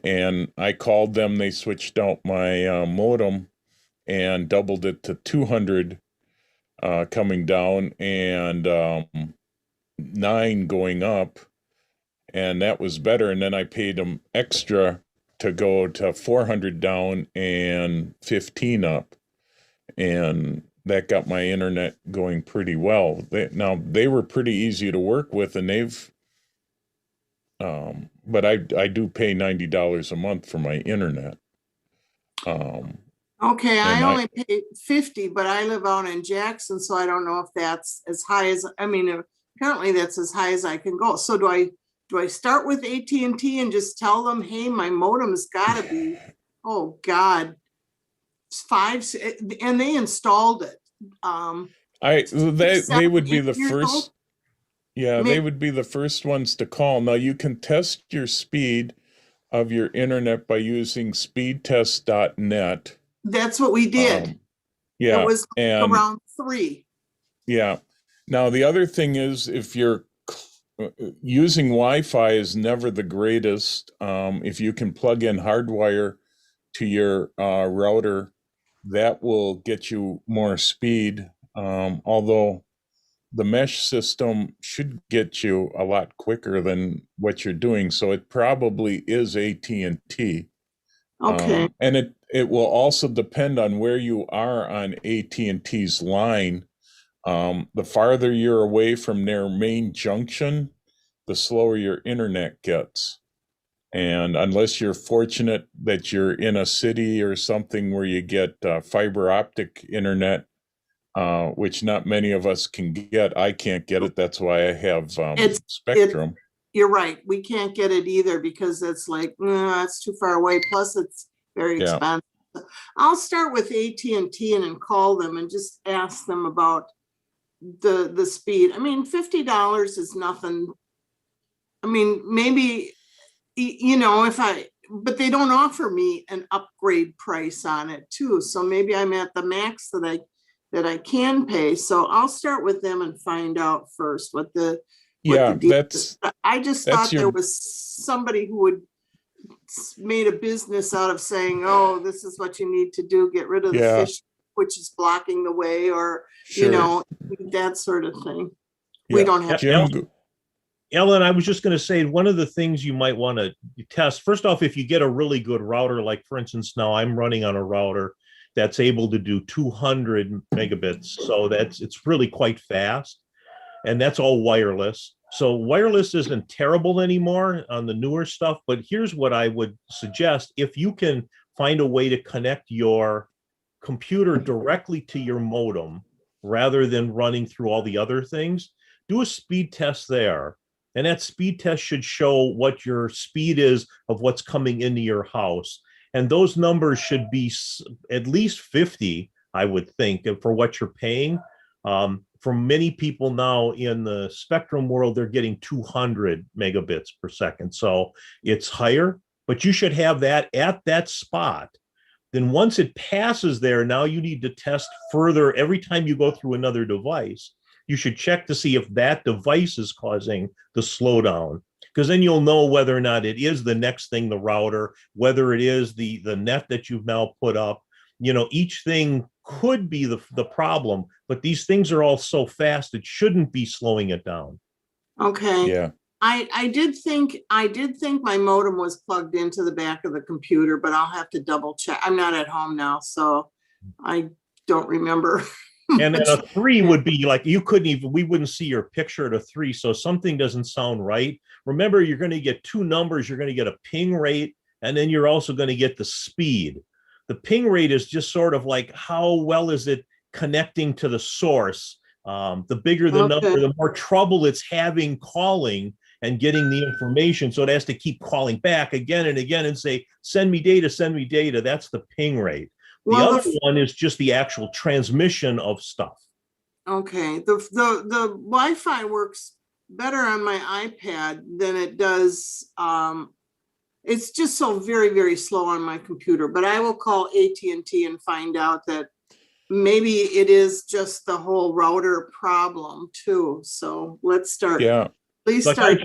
And I called them, they switched out my modem and doubled it to 200 coming down and 9 going up, and that was better. And then I paid them extra to go to 400 down and 15 up, and that got my internet going pretty well. They were pretty easy to work with, and they've but I do pay $90 a month for my internet. Okay, I And only pay 50, but I live out in Jackson, so I don't know if that's as high as, I mean, apparently that's as high as I can go. So do I start with AT&T and just tell them, hey, my modem's gotta be, oh God, it's 5, and they installed it. They would be the 7, 8 years first. old? Yeah, they Maybe- would be the first ones to call. Now you can test your speed of your internet by using speedtest.net. That's what we did. Yeah, It was and around 3. yeah. Now the other thing is, if you're using Wi-Fi is never the greatest. If you can plug in hardwire to your router, that will get you more speed. Although the mesh system should get you a lot quicker than what you're doing. So it probably is AT&T. Okay, And it will also depend on where you are on AT&T's line. The farther you're away from their main junction, the slower your internet gets. And unless you're fortunate that you're in a city or something where you get fiber optic internet, which not many of us can get. I can't get it. That's why I have Spectrum. you're right. We can't get it either because it's like, it's too far away. Plus it's very Yeah. expensive. I'll start with AT&T and then call them and just ask them about the speed. I mean, $50 is nothing. I mean, maybe, but they don't offer me an upgrade price on it too. So maybe I'm at the max that I can pay. So I'll start with them and find out first what the deal is. I just thought there was somebody who would made a business out of saying, oh, this is what you need to do, get rid of the fish, which is blocking the way, or, that sort of thing. We don't have. Ellen, I was just going to say, one of the things you might want to test, first off, if you get a really good router, like for instance, now I'm running on a router that's able to do 200 megabits. So it's really quite fast, and that's all wireless. So wireless isn't terrible anymore on the newer stuff, but here's what I would suggest. If you can find a way to connect your computer directly to your modem rather than running through all the other things, do a speed test there. And that speed test should show what your speed is of what's coming into your house. And those numbers should be at least 50, I would think, for what you're paying. For many people now in the Spectrum world, they're getting 200 megabits per second. So it's higher, but you should have that at that spot. Then once it passes there, now you need to test further. Every time you go through another device, you should check to see if that device is causing the slowdown, because then you'll know whether or not it is the next thing, the router, whether it is the net that you've now put up. Each thing could be the problem, but these things are all so fast, it shouldn't be slowing it down. Okay. Yeah. I did think my modem was plugged into the back of the computer, but I'll have to double check. I'm not at home now, so I don't remember. And then a 3 would be like, we wouldn't see your picture at a 3. So something doesn't sound right. Remember, you're going to get 2 numbers. You're going to get a ping rate, and then you're also going to get the speed. The ping rate is just sort of like, how well is it connecting to the source? The bigger the number, the more trouble it's having calling and getting the information. So it has to keep calling back again and again and say, send me data, send me data. That's the ping rate. The other one is just the actual transmission of stuff. Okay, the Wi-Fi works better on my iPad than it does It's just so very, very slow on my computer, but I will call AT&T and find out that maybe it is just the whole router problem too. So let's start, Yeah. please Like start.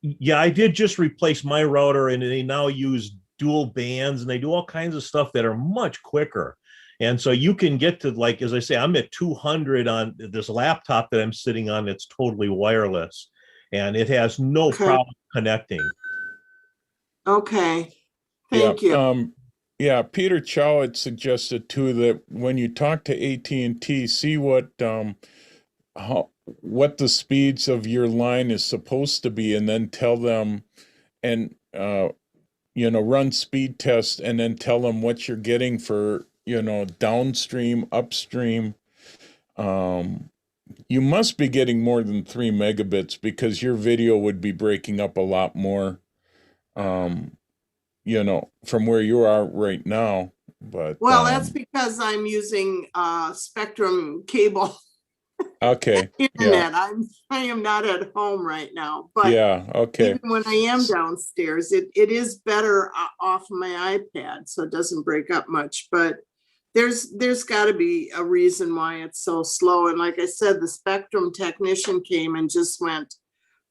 Yeah, I did just replace my router and they now use dual bands and they do all kinds of stuff that are much quicker. And so you can get to, like, as I say, I'm at 200 on this laptop that I'm sitting on that's totally wireless and it has no Okay. problem connecting. Okay, thank you. Yeah, Peter Chow had suggested too that when you talk to AT&T, see what the speeds of your line is supposed to be, and then tell them, and run speed tests, and then tell them what you're getting for downstream, upstream. You must be getting more than 3 megabits because your video would be breaking up a lot more. From where you are right now, but Well, that's because I'm using Spectrum cable okay. internet. I am not at home right now, but Yeah, okay. even when I am downstairs, it is better off my iPad, so it doesn't break up much. But there's got to be a reason why it's so slow. And like I said, the Spectrum technician came and just went,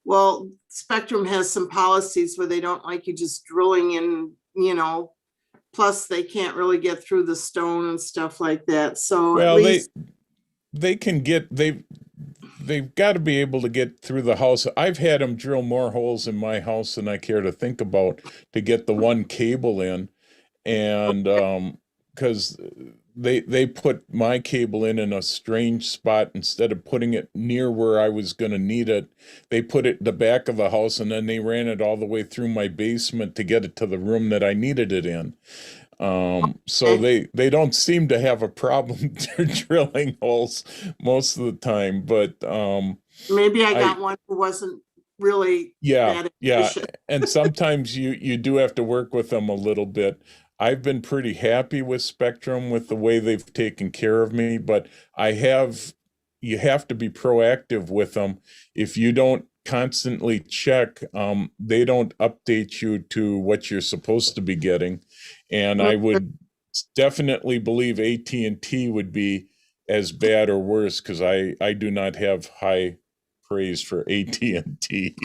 well, Spectrum has some policies where they don't like you just drilling in, plus they can't really get through the stone and stuff like that. So Well, at least, they've got to be able to get through the house. I've had them drill more holes in my house than I care to think about to get the one cable in, and because they put my cable in a strange spot. Instead of putting it near where I was going to need it, they put it in the back of the house, and then they ran it all the way through my basement to get it to the room that I needed it in. So they don't seem to have a problem drilling holes most of the time, but maybe I got one who wasn't really that efficient. And sometimes you do have to work with them a little bit. I've been pretty happy with Spectrum with the way they've taken care of me, but you have to be proactive with them. If you don't constantly check, they don't update you to what you're supposed to be getting. And I would definitely believe AT&T would be as bad or worse, because I do not have high praise for AT&T.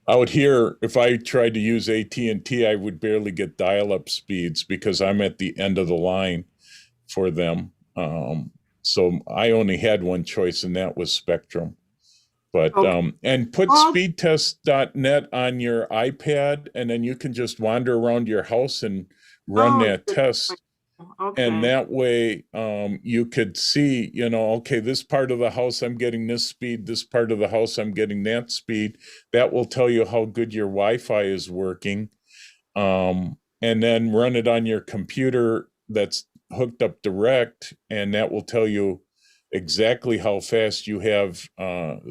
Out here, if I tried to use AT&T, I would barely get dial-up speeds because I'm at the end of the line for them. So I only had one choice, and that was Spectrum. But and put speedtest.net on your iPad, and then you can just wander around your house and run that test. Okay. And that way you could see, okay, this part of the house I'm getting this speed, this part of the house I'm getting that speed. That will tell you how good your Wi-Fi is working. And then run it on your computer that's hooked up direct, and that will tell you exactly how fast you have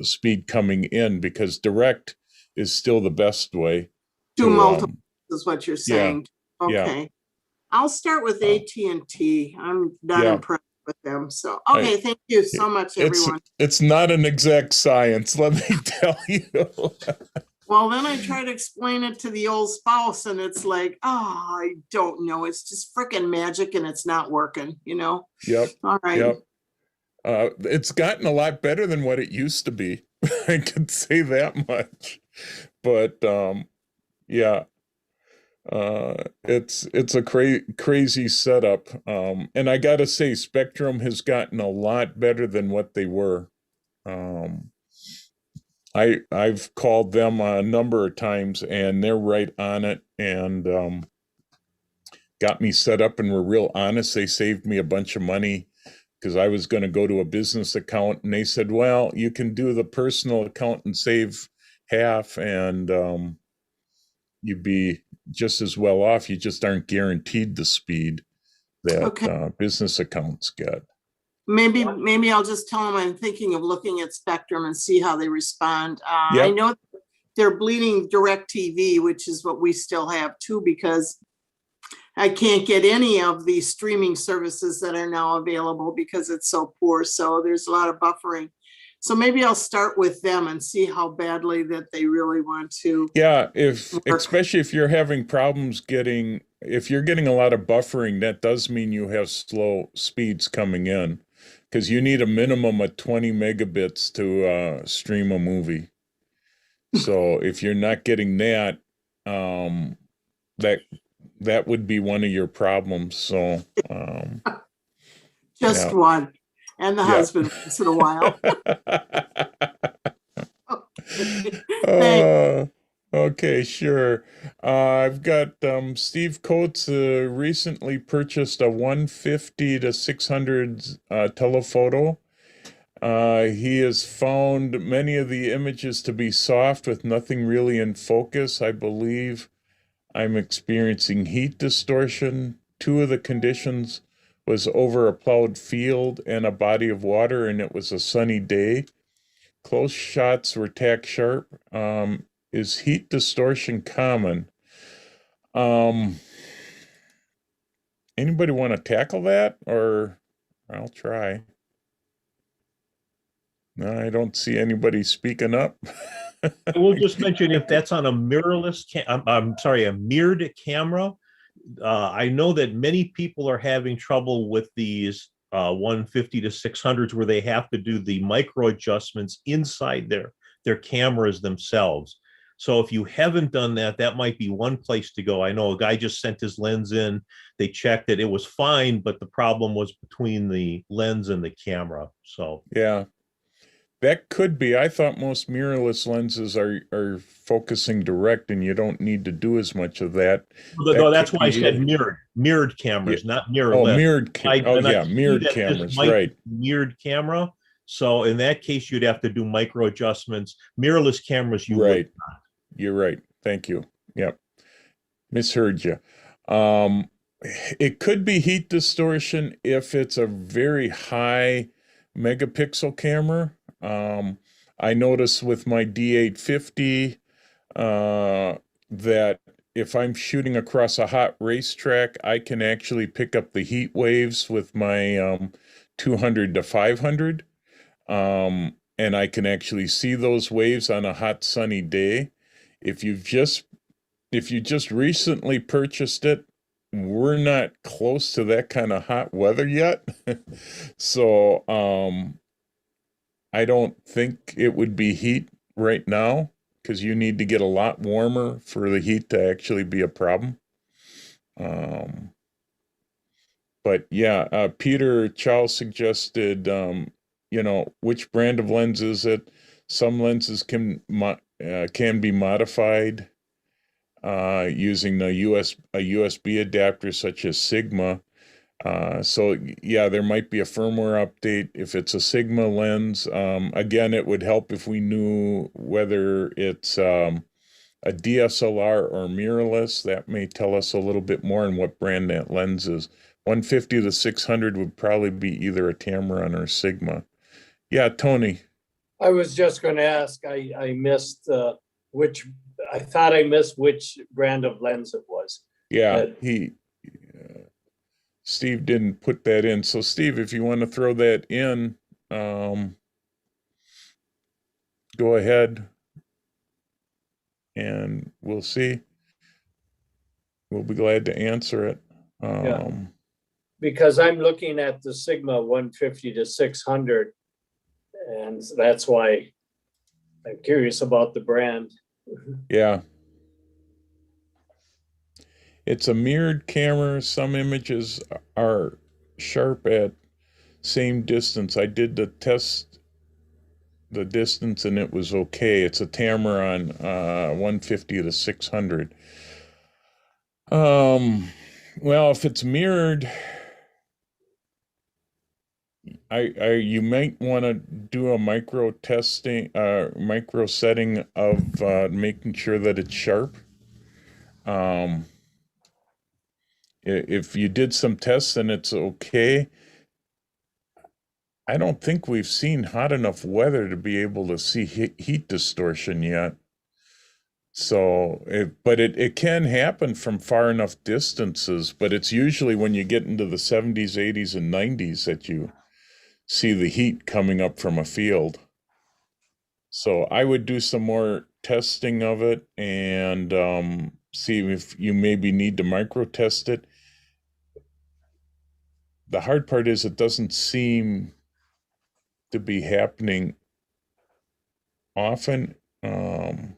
speed coming in, because direct is still the best way. Do multiple is what you're saying. Yeah. Okay. I'll start with AT&T. I'm not impressed with them. So, okay, thank you so much, everyone. It's not an exact science, let me tell you. Well, then I try to explain it to the old spouse, and it's like, I don't know. It's just freaking magic, and it's not working, Yep. All right. Yep. It's gotten a lot better than what it used to be. I can say that much. But yeah. It's a crazy setup. And I gotta say, Spectrum has gotten a lot better than what they were. I've called them a number of times, and they're right on it, and got me set up, and were real honest. They saved me a bunch of money because I was going to go to a business account, and they said, well, you can do the personal account and save half, and you'd be just as well off. You just aren't guaranteed the speed that business accounts get. Maybe I'll just tell them I'm thinking of looking at Spectrum and see how they respond. Yep. I know they're bleeding DirecTV, which is what we still have too, because I can't get any of the streaming services that are now available because it's so poor. So there's a lot of buffering. So maybe I'll start with them and see how badly that they really want to. Yeah, Work. especially if you're having problems if you're getting a lot of buffering, that does mean you have slow speeds coming in, because you need a minimum of 20 megabits to stream a movie. So if you're not getting that, that would be one of your problems. So Just yeah. one. And the Yeah. husband once in a while. Thanks. Okay, sure. I've got Steve Coates recently purchased a 150 to 600 telephoto. He has found many of the images to be soft with nothing really in focus. I believe I'm experiencing heat distortion. Two of the conditions was over a plowed field and a body of water, and it was a sunny day. Close shots were tack sharp. Is heat distortion common? Anybody want to tackle that, or I'll try? No, I don't see anybody speaking up. We'll just mention if that's on a mirrorless, I'm sorry, a mirrored camera. I know that many people are having trouble with these 150 to 600s where they have to do the micro adjustments inside their cameras themselves. So if you haven't done that, that might be one place to go. I know a guy just sent his lens in. They checked it. It was fine, but the problem was between the lens and the camera. So yeah, that could be. I thought most mirrorless lenses are focusing direct, and you don't need to do as much of that. no, that's why I said mirrored cameras, not mirrorless. Oh, mirrored. Mirrored see that cameras, this might right? be mirrored camera. So in that case, you'd have to do micro adjustments. Mirrorless cameras, you would Right. not. You're right. Thank you. Yep. Misheard you. It could be heat distortion if it's a very high megapixel camera. I notice with my D850 that if I'm shooting across a hot racetrack, I can actually pick up the heat waves with my 200 to 500. And I can actually see those waves on a hot sunny day. If you just recently purchased it, we're not close to that kind of hot weather yet. So I don't think it would be heat right now, because you need to get a lot warmer for the heat to actually be a problem. But yeah, Peter Chow suggested, which brand of lens is it? Some lenses can be modified using a USB adapter such as Sigma. So yeah, there might be a firmware update if it's a Sigma lens. Again, it would help if we knew whether it's a DSLR or mirrorless. That may tell us a little bit more on what brand that lens is. 150 to 600 would probably be either a Tamron or Sigma. Yeah, Tony. I was just going to ask, I missed I thought I missed which brand of lens it was. Yeah, Steve didn't put that in. So Steve, if you want to throw that in, go ahead and we'll see. We'll be glad to answer it. Yeah. Because I'm looking at the Sigma 150 to 600, and that's why I'm curious about the brand. Yeah. It's a mirrored camera. Some images are sharp at same distance. I did the test, the distance, and it was okay. It's a Tamron 150 to 600. Well, if it's mirrored, you might want to do a micro testing, micro setting of making sure that it's sharp. If you did some tests and it's okay, I don't think we've seen hot enough weather to be able to see heat distortion yet. So, but it can happen from far enough distances, but it's usually when you get into the 70s, 80s, and 90s that you see the heat coming up from a field. So I would do some more testing of it and see if you maybe need to micro test it. The hard part is it doesn't seem to be happening often. Can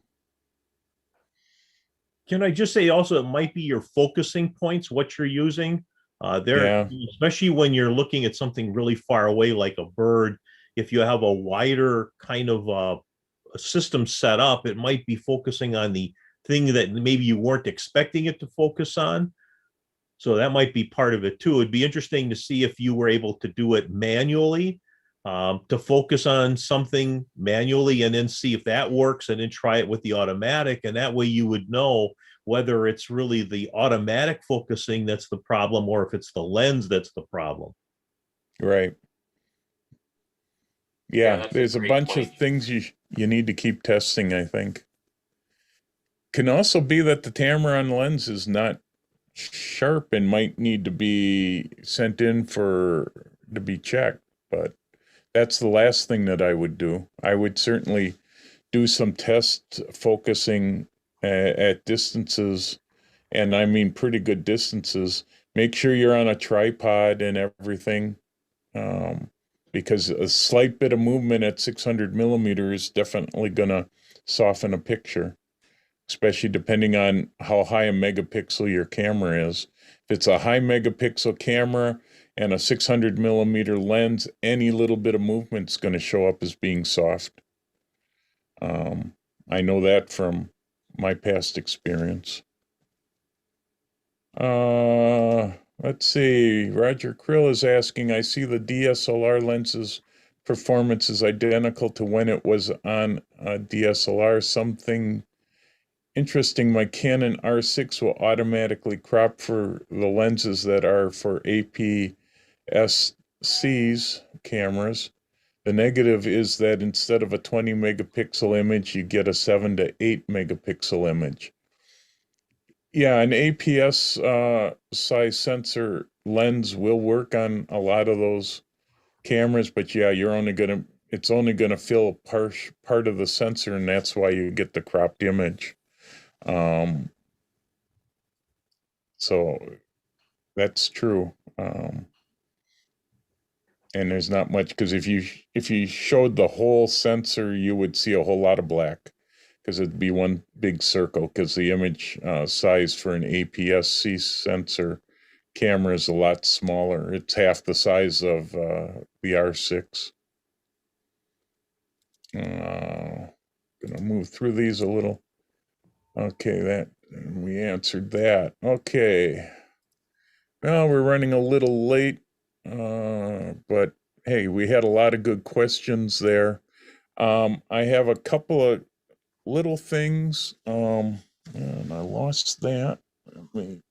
I just say also, it might be your focusing points, what you're using. There, Yeah. especially when you're looking at something really far away, like a bird, if you have a wider kind of a system set up, it might be focusing on the thing that maybe you weren't expecting it to focus on. So that might be part of it too. It'd be interesting to see if you were able to do it manually, to focus on something manually and then see if that works and then try it with the automatic. And that way you would know whether it's really the automatic focusing that's the problem or if it's the lens that's the problem. Right. Yeah, Yeah, that's a there's a great bunch point. of things you need to keep testing, I think. Can also be that the Tamron lens is not sharp and might need to be sent in to be checked, but that's the last thing that I would do. I would certainly do some test focusing at distances, and I mean pretty good distances. Make sure you're on a tripod and everything, because a slight bit of movement at 600 millimeters is definitely going to soften a picture, especially depending on how high a megapixel your camera is. If it's a high megapixel camera and a 600 millimeter lens, any little bit of movement is going to show up as being soft. I know that from my past experience. Let's see. Roger Krill is asking, I see the DSLR lens's performance is identical to when it was on a DSLR. Something interesting, my Canon R6 will automatically crop for the lenses that are for APS-C's cameras. The negative is that instead of a 20 megapixel image, you get a 7 to 8 megapixel image. Yeah, an APS size sensor lens will work on a lot of those cameras, but yeah, it's only gonna fill part of the sensor, and that's why you get the cropped image. So that's true. And there's not much, because if you showed the whole sensor, you would see a whole lot of black, because it'd be one big circle, because the image size for an APS-C sensor camera is a lot smaller. It's half the size of the R6. Gonna move through these a little. Okay, we answered that. Okay. Well, we're running a little late, but hey, we had a lot of good questions there. I have a couple of little things, and I lost that. Let me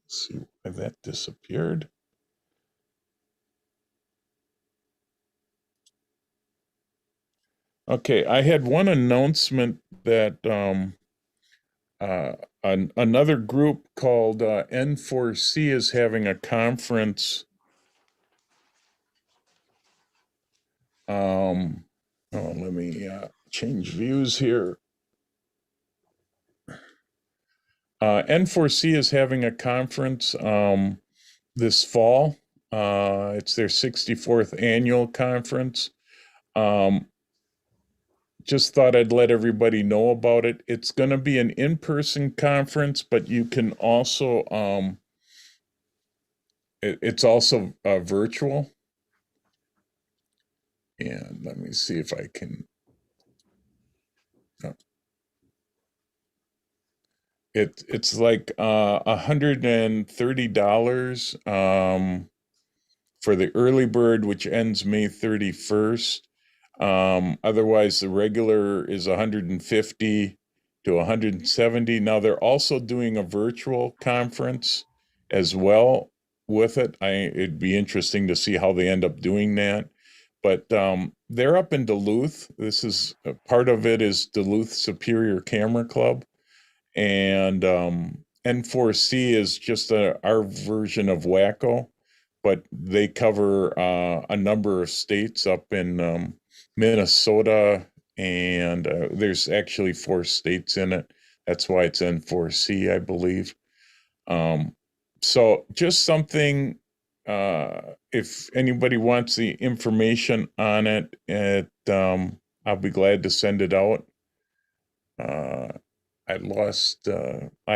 see why that disappeared. Okay, I had one announcement that another group called N4C is having a conference. Let me change views here. N4C is having a conference this fall. It's their 64th annual conference. Just thought I'd let everybody know about it. It's going to be an in-person conference, but you can also, it's also virtual. And let me see if I can. It's like $130 for the early bird, which ends May 31st. Otherwise, the regular is 150 to 170. Now they're also doing a virtual conference as well with it. It'd be interesting to see how they end up doing that. But they're up in Duluth. This is part of it is Duluth Superior Camera Club, and N4C is just our version of WACO, but they cover a number of states up in Minnesota and there's actually 4 states in it. That's why it's N4C, I believe. So just something, if anybody wants the information on it, I'll be glad to send it out. I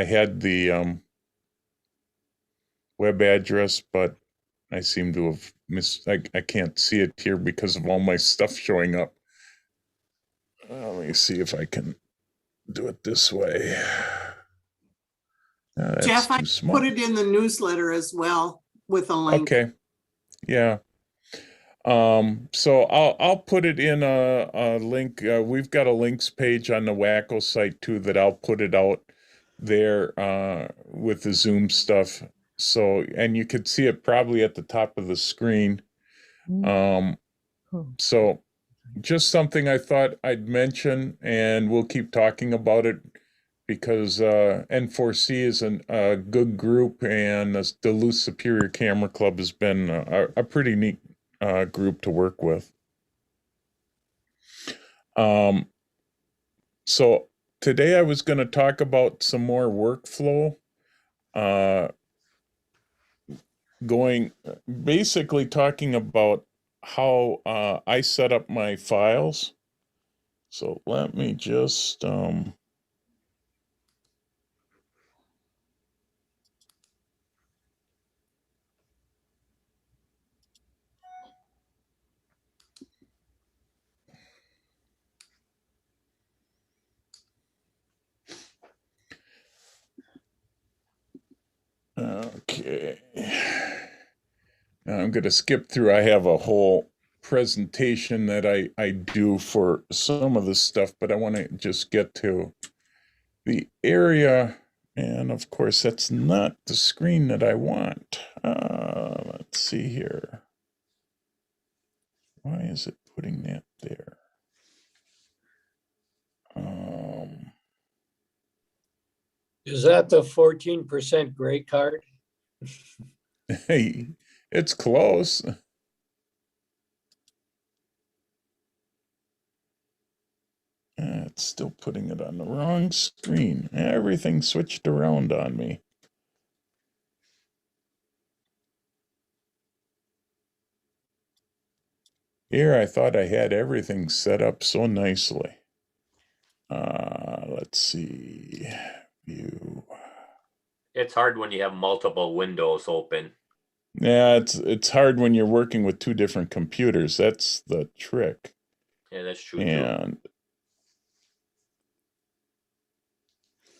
had the web address, but I seem to have I can't see it here because of all my stuff showing up. Let me see if I can do it this way. That's Jeff, I too small. put it in the newsletter as well with a link. Okay. Yeah. So I'll put it in a link. We've got a links page on the Wacko site too that I'll put it out there with the Zoom stuff. So, and you could see it probably at the top of the screen. So just something I thought I'd mention, and we'll keep talking about it because N4C is a good group, and the Duluth Superior Camera Club has been a pretty neat group to work with. So today I was going to talk about some more workflow, basically talking about how I set up my files. So let me just okay. Now I'm going to skip through. I have a whole presentation that I do for some of this stuff, but I want to just get to the area. And of course, that's not the screen that I want. Let's see here. Why is it putting that there? Is that the 14% gray card? Hey, it's close. It's still putting it on the wrong screen. Everything switched around on me. Here, I thought I had everything set up so nicely. Let's see. View. It's hard when you have multiple windows open. Yeah, it's hard when you're working with 2 different computers. That's the trick. Yeah, that's true too. And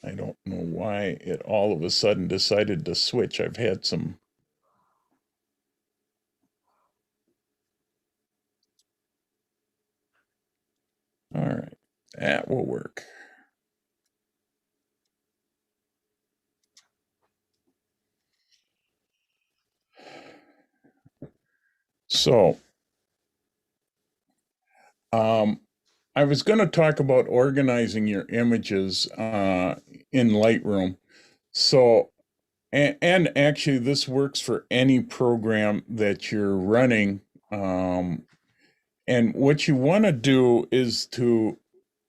I don't know why it all of a sudden decided to switch. I've had some. All right, that will work. So, I was going to talk about organizing your images in Lightroom. So, and actually this works for any program that you're running. And what you want to do is to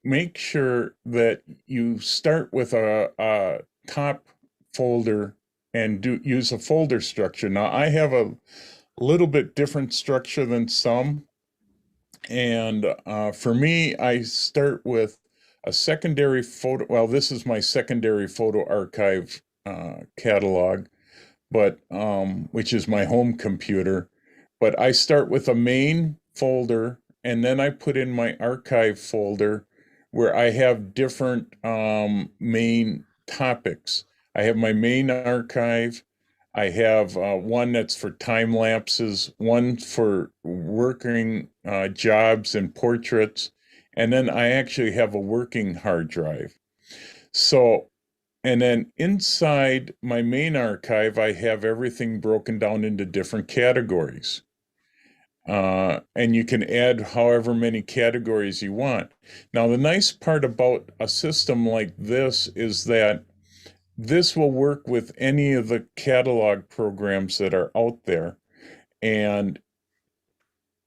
make sure that you start with a top folder and use a folder structure. Now, I have a little bit different structure than some. And for me, I start with a secondary photo. Well, this is my secondary photo archive catalog, but which is my home computer. But I start with a main folder, and then I put in my archive folder where I have different main topics. I have my main archive. I have one that's for time lapses, one for working jobs and portraits, and then I actually have a working hard drive. So, and then inside my main archive, I have everything broken down into different categories. And you can add however many categories you want. Now, the nice part about a system like this is that this will work with any of the catalog programs that are out there. And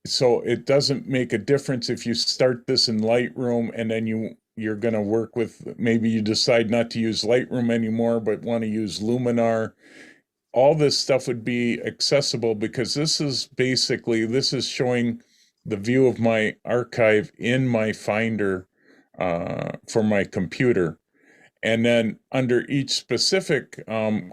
so it doesn't make a difference if you start this in Lightroom and then you're going to work with, maybe you decide not to use Lightroom anymore, but want to use Luminar. All this stuff would be accessible because this is showing the view of my archive in my Finder for my computer. And then under each specific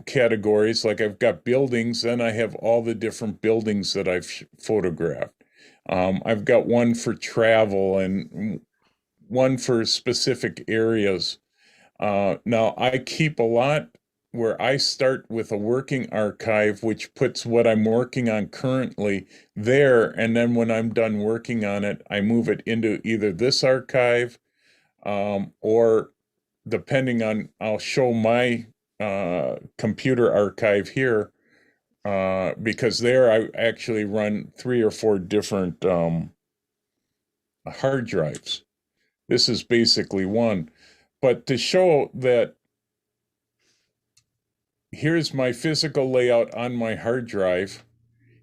categories, like I've got buildings, then I have all the different buildings that I've photographed. I've got one for travel and one for specific areas. Now I keep a lot where I start with a working archive, which puts what I'm working on currently there. And then when I'm done working on it, I move it into either this archive or depending on, I'll show my computer archive here because there I actually run 3 or 4 different hard drives. This is basically one. But to show that here's my physical layout on my hard drive,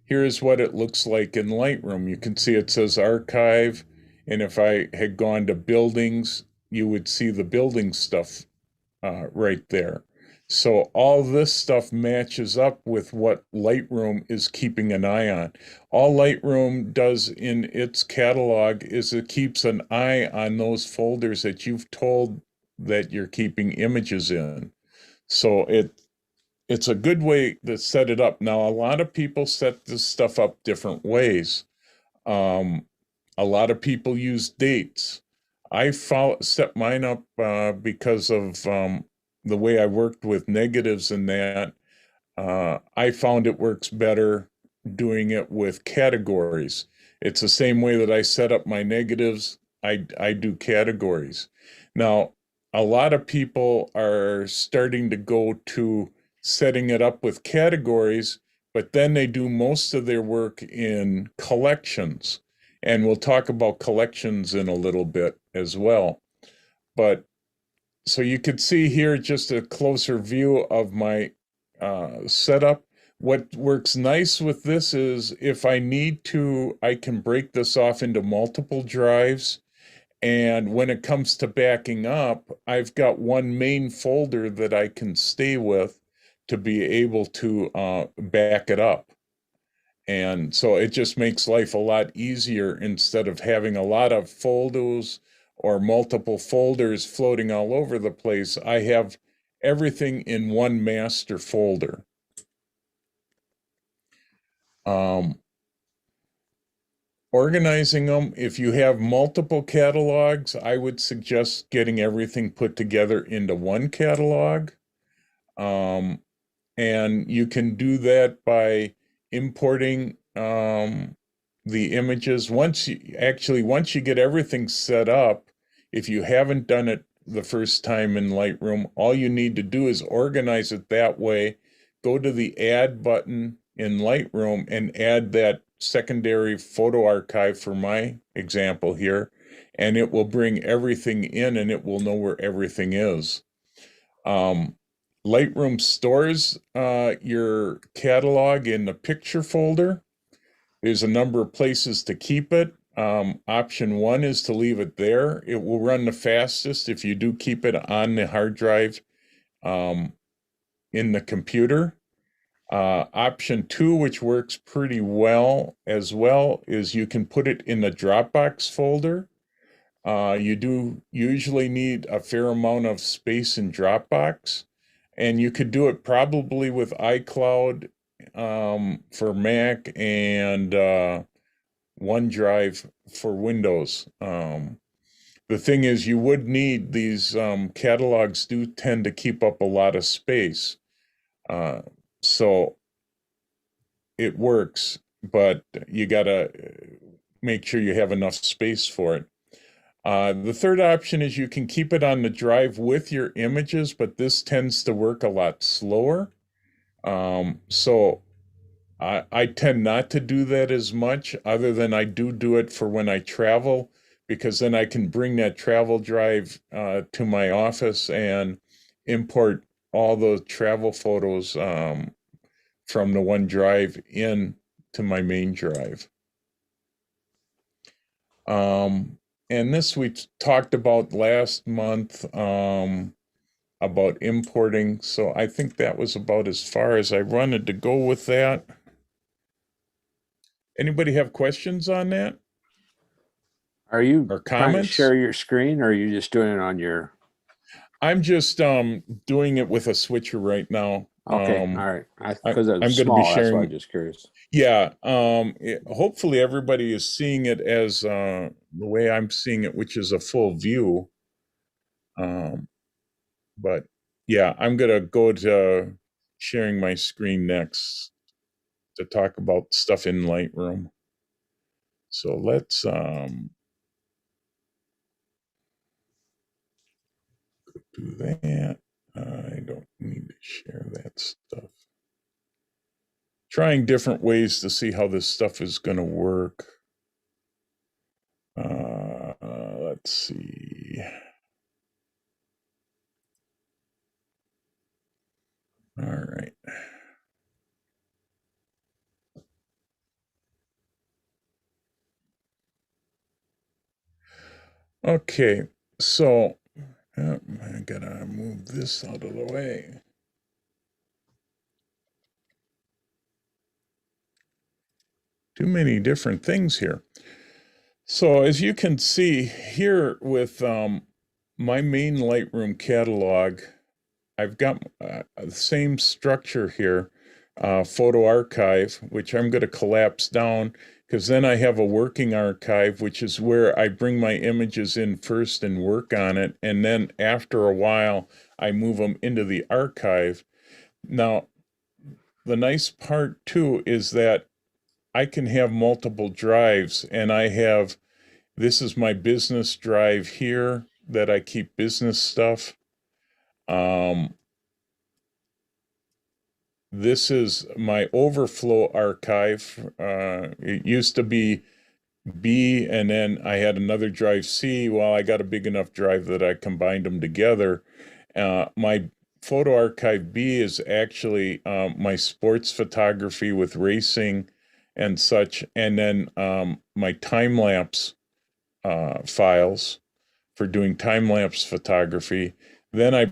here's what it looks like in Lightroom. You can see it says archive, and if I had gone to buildings, you would see the building stuff right there. So all this stuff matches up with what Lightroom is keeping an eye on. All Lightroom does in its catalog is it keeps an eye on those folders that you've told that you're keeping images in. So it's a good way to set it up. Now, a lot of people set this stuff up different ways. A lot of people use dates. I set mine up because of the way I worked with negatives and that. I found it works better doing it with categories. It's the same way that I set up my negatives. I do categories. Now, a lot of people are starting to go to setting it up with categories, but then they do most of their work in collections. And we'll talk about collections in a little bit as well. But so you could see here just a closer view of my setup. What works nice with this is if I need to, I can break this off into multiple drives. And when it comes to backing up, I've got one main folder that I can stay with to be able to back it up. And so it just makes life a lot easier instead of having a lot of folders or multiple folders floating all over the place. I have everything in one master folder. Organizing them, if you have multiple catalogs, I would suggest getting everything put together into one catalog. And you can do that by importing the images. Once you get everything set up, if you haven't done it the first time in Lightroom, all you need to do is organize it that way. Go to the add button in Lightroom and add that secondary photo archive for my example here, and it will bring everything in and it will know where everything is. Lightroom stores your catalog in the picture folder. There's a number of places to keep it. Option 1 is to leave it there. It will run the fastest if you do keep it on the hard drive in the computer. Option 2, which works pretty well as well, is you can put it in the Dropbox folder. You do usually need a fair amount of space in Dropbox. And you could do it probably with iCloud for Mac and OneDrive for Windows. The thing is, you would need these catalogs do tend to keep up a lot of space. So it works, but you got to make sure you have enough space for it. The third option is you can keep it on the drive with your images, but this tends to work a lot slower. So I tend not to do that as much, other than I do it for when I travel, because then I can bring that travel drive to my office and import all the travel photos from the OneDrive in to my main drive. And this we talked about last month, about importing. So I think that was about as far as I wanted to go with that. Anybody have questions on that? Are you Or trying to comments? share your screen, or are you just doing it on your? I'm just doing it with a switcher right now. Okay, all right. Because it I'm was gonna be small, that's why sharing- I'm just curious. Yeah, hopefully everybody is seeing it as the way I'm seeing it, which is a full view. But yeah, I'm gonna go to sharing my screen next to talk about stuff in Lightroom. So let's do that. I don't need to share that stuff. Trying different ways to see how this stuff is gonna work. Let's see. All right. Okay, so I gotta move this out of the way. Too many different things here. So as you can see here with my main Lightroom catalog, I've got the same structure here, photo archive, which I'm going to collapse down because then I have a working archive, which is where I bring my images in first and work on it. And then after a while, I move them into the archive. Now, the nice part too is that I can have multiple drives, and this is my business drive here that I keep business stuff. This is my overflow archive. It used to be B, and then I had another drive C. Well, I got a big enough drive that I combined them together. My photo archive B is actually my sports photography with racing and such, and then my time-lapse files for doing time-lapse photography. Then I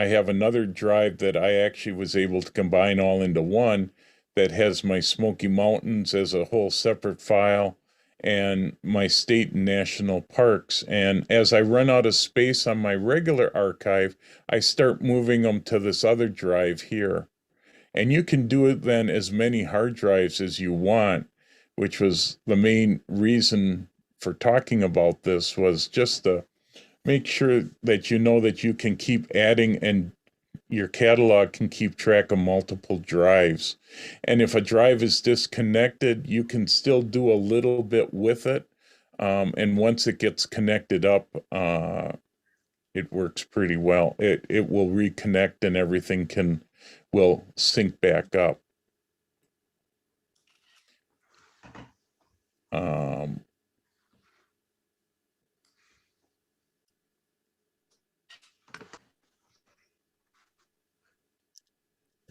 have another drive that I actually was able to combine all into one that has my Smoky Mountains as a whole separate file and my state and national parks. And as I run out of space on my regular archive, I start moving them to this other drive here. And you can do it then as many hard drives as you want, which was the main reason for talking about this, was just to make sure that you know that you can keep adding and your catalog can keep track of multiple drives. And if a drive is disconnected, you can still do a little bit with it. And once it gets connected up, it works pretty well. It will reconnect and everything will sync back up.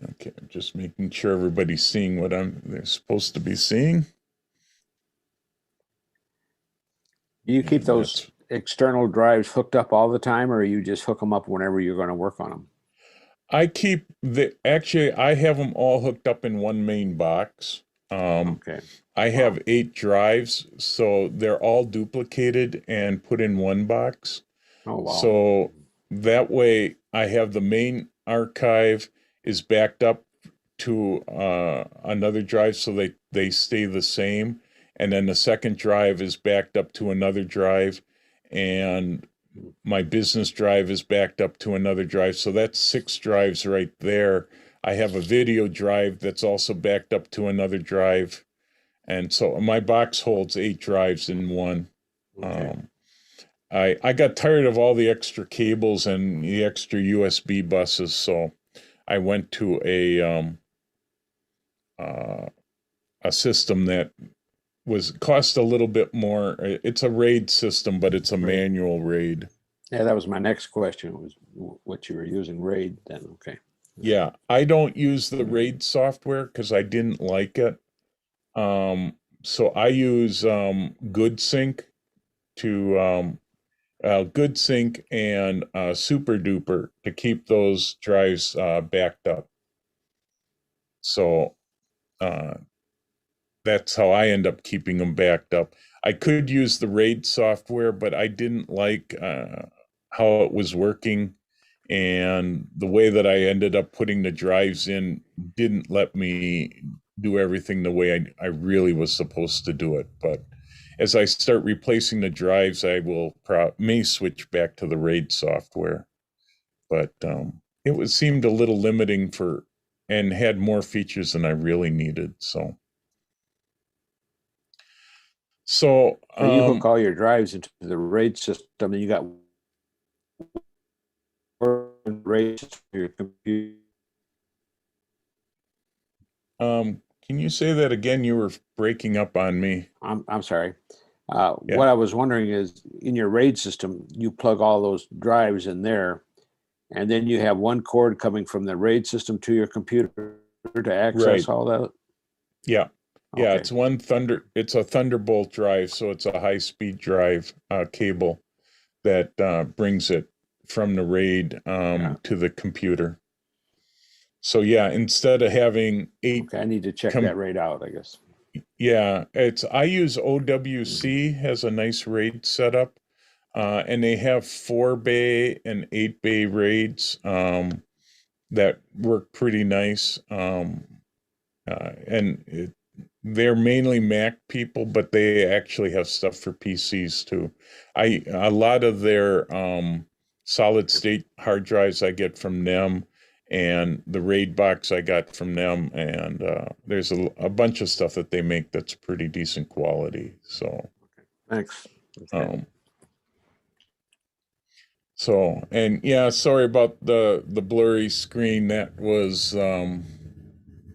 Okay, I'm just making sure everybody's seeing what they're supposed to be seeing. Do you keep And those external drives hooked up all the time, or you just hook them up whenever you're going to work on them? Actually, I have them all hooked up in one main box. Okay. I have 8 drives, so they're all duplicated and put in one box. Oh, wow. So that way I have the main archive is backed up to another drive so they stay the same. And then the second drive is backed up to another drive, and my business drive is backed up to another drive. So that's 6 drives right there. I have a video drive that's also backed up to another drive. And so my box holds 8 drives in one. Okay. I got tired of all the extra cables and the extra USB buses, so I went to a system that cost a little bit more. It's a RAID system, but it's a manual RAID. Yeah, that was my next question, was what you were using, RAID then. Okay. Yeah, I don't use the RAID software because I didn't like it. So I use GoodSync to GoodSync and SuperDuper to keep those drives backed up. So that's how I end up keeping them backed up. I could use the RAID software, but I didn't like how it was working. And the way that I ended up putting the drives in didn't let me do everything the way I really was supposed to do it. But as I start replacing the drives, I may switch back to the RAID software. But it seemed a little limiting and had more features than I really needed. So So you hook all your drives into the RAID system, and you got RAID system for your computer. Can you say that again? You were breaking up on me. I'm sorry. Yeah. What I was wondering is, in your RAID system, you plug all those drives in there, and then you have one cord coming from the RAID system to your computer to access Right. all that. Yeah. Yeah, Okay. it's a Thunderbolt drive, so it's a high-speed drive cable that brings it from the RAID to the computer. So yeah, instead of having 8 Okay, I need to check that RAID out, I guess. Yeah, I use OWC, has a nice RAID setup, and they have 4-bay and 8-bay RAIDs that work pretty nice. And they're mainly Mac people, but they actually have stuff for PCs too. A lot of their solid state hard drives I get from them, and the RAID box I got from them, and there's a bunch of stuff that they make that's pretty decent quality. So Thanks. Okay. So, and yeah, sorry about the blurry screen. That was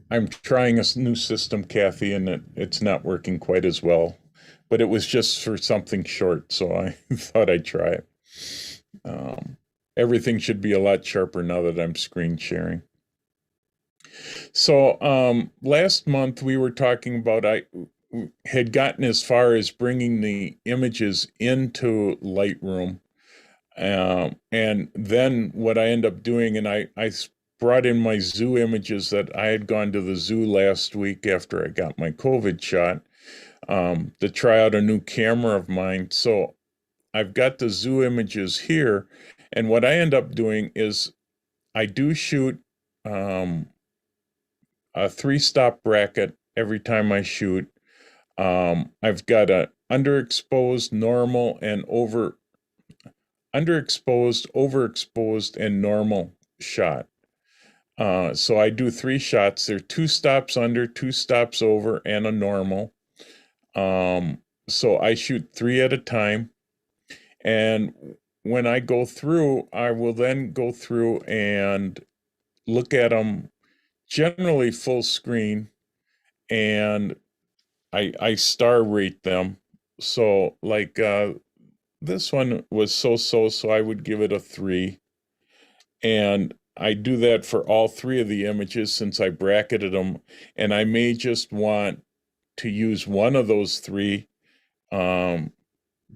I'm trying a new system, Kathy, and it's not working quite as well. But it was just for something short, so I thought I'd try it. Everything should be a lot sharper now that I'm screen sharing. So last month we were talking about I had gotten as far as bringing the images into Lightroom. And then what I end up doing, and I brought in my zoo images that I had gone to the zoo last week after I got my COVID shot to try out a new camera of mine. So I've got the zoo images here. And what I end up doing is I do shoot a 3-stop bracket every time I shoot. I've got a underexposed, normal, and underexposed, overexposed, and normal shot. So I do 3 shots. There are 2 stops under, 2 stops over, and a normal. So I shoot 3 at a time. And when I go through, I will then go through and look at them generally full screen, and I star rate them. So like this one was so I would give it a 3. And I do that for all 3 of the images since I bracketed them. And I may just want to use one of those 3,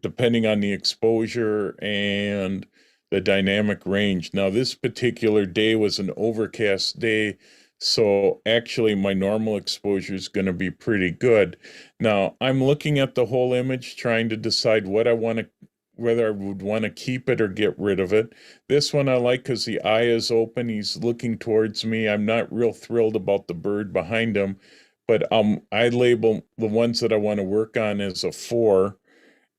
depending on the exposure and the dynamic range. Now, this particular day was an overcast day, so actually my normal exposure is going to be pretty good. Now, I'm looking at the whole image, trying to decide whether I would want to keep it or get rid of it. This one I like because the eye is open. He's looking towards me. I'm not real thrilled about the bird behind him, but I label the ones that I want to work on as a 4.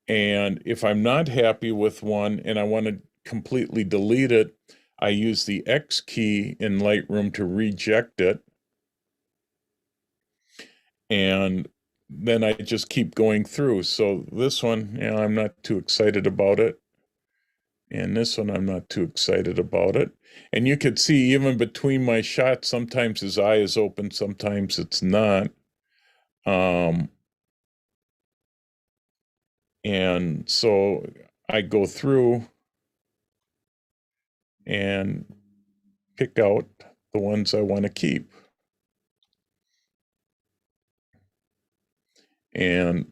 And if I'm not happy with one and I want to completely delete it, I use the X key in Lightroom to reject it. And then I just keep going through. So this one, I'm not too excited about it. And this one, I'm not too excited about it. And you could see even between my shots, sometimes his eye is open, sometimes it's not. And so I go through and pick out the ones I want to keep. And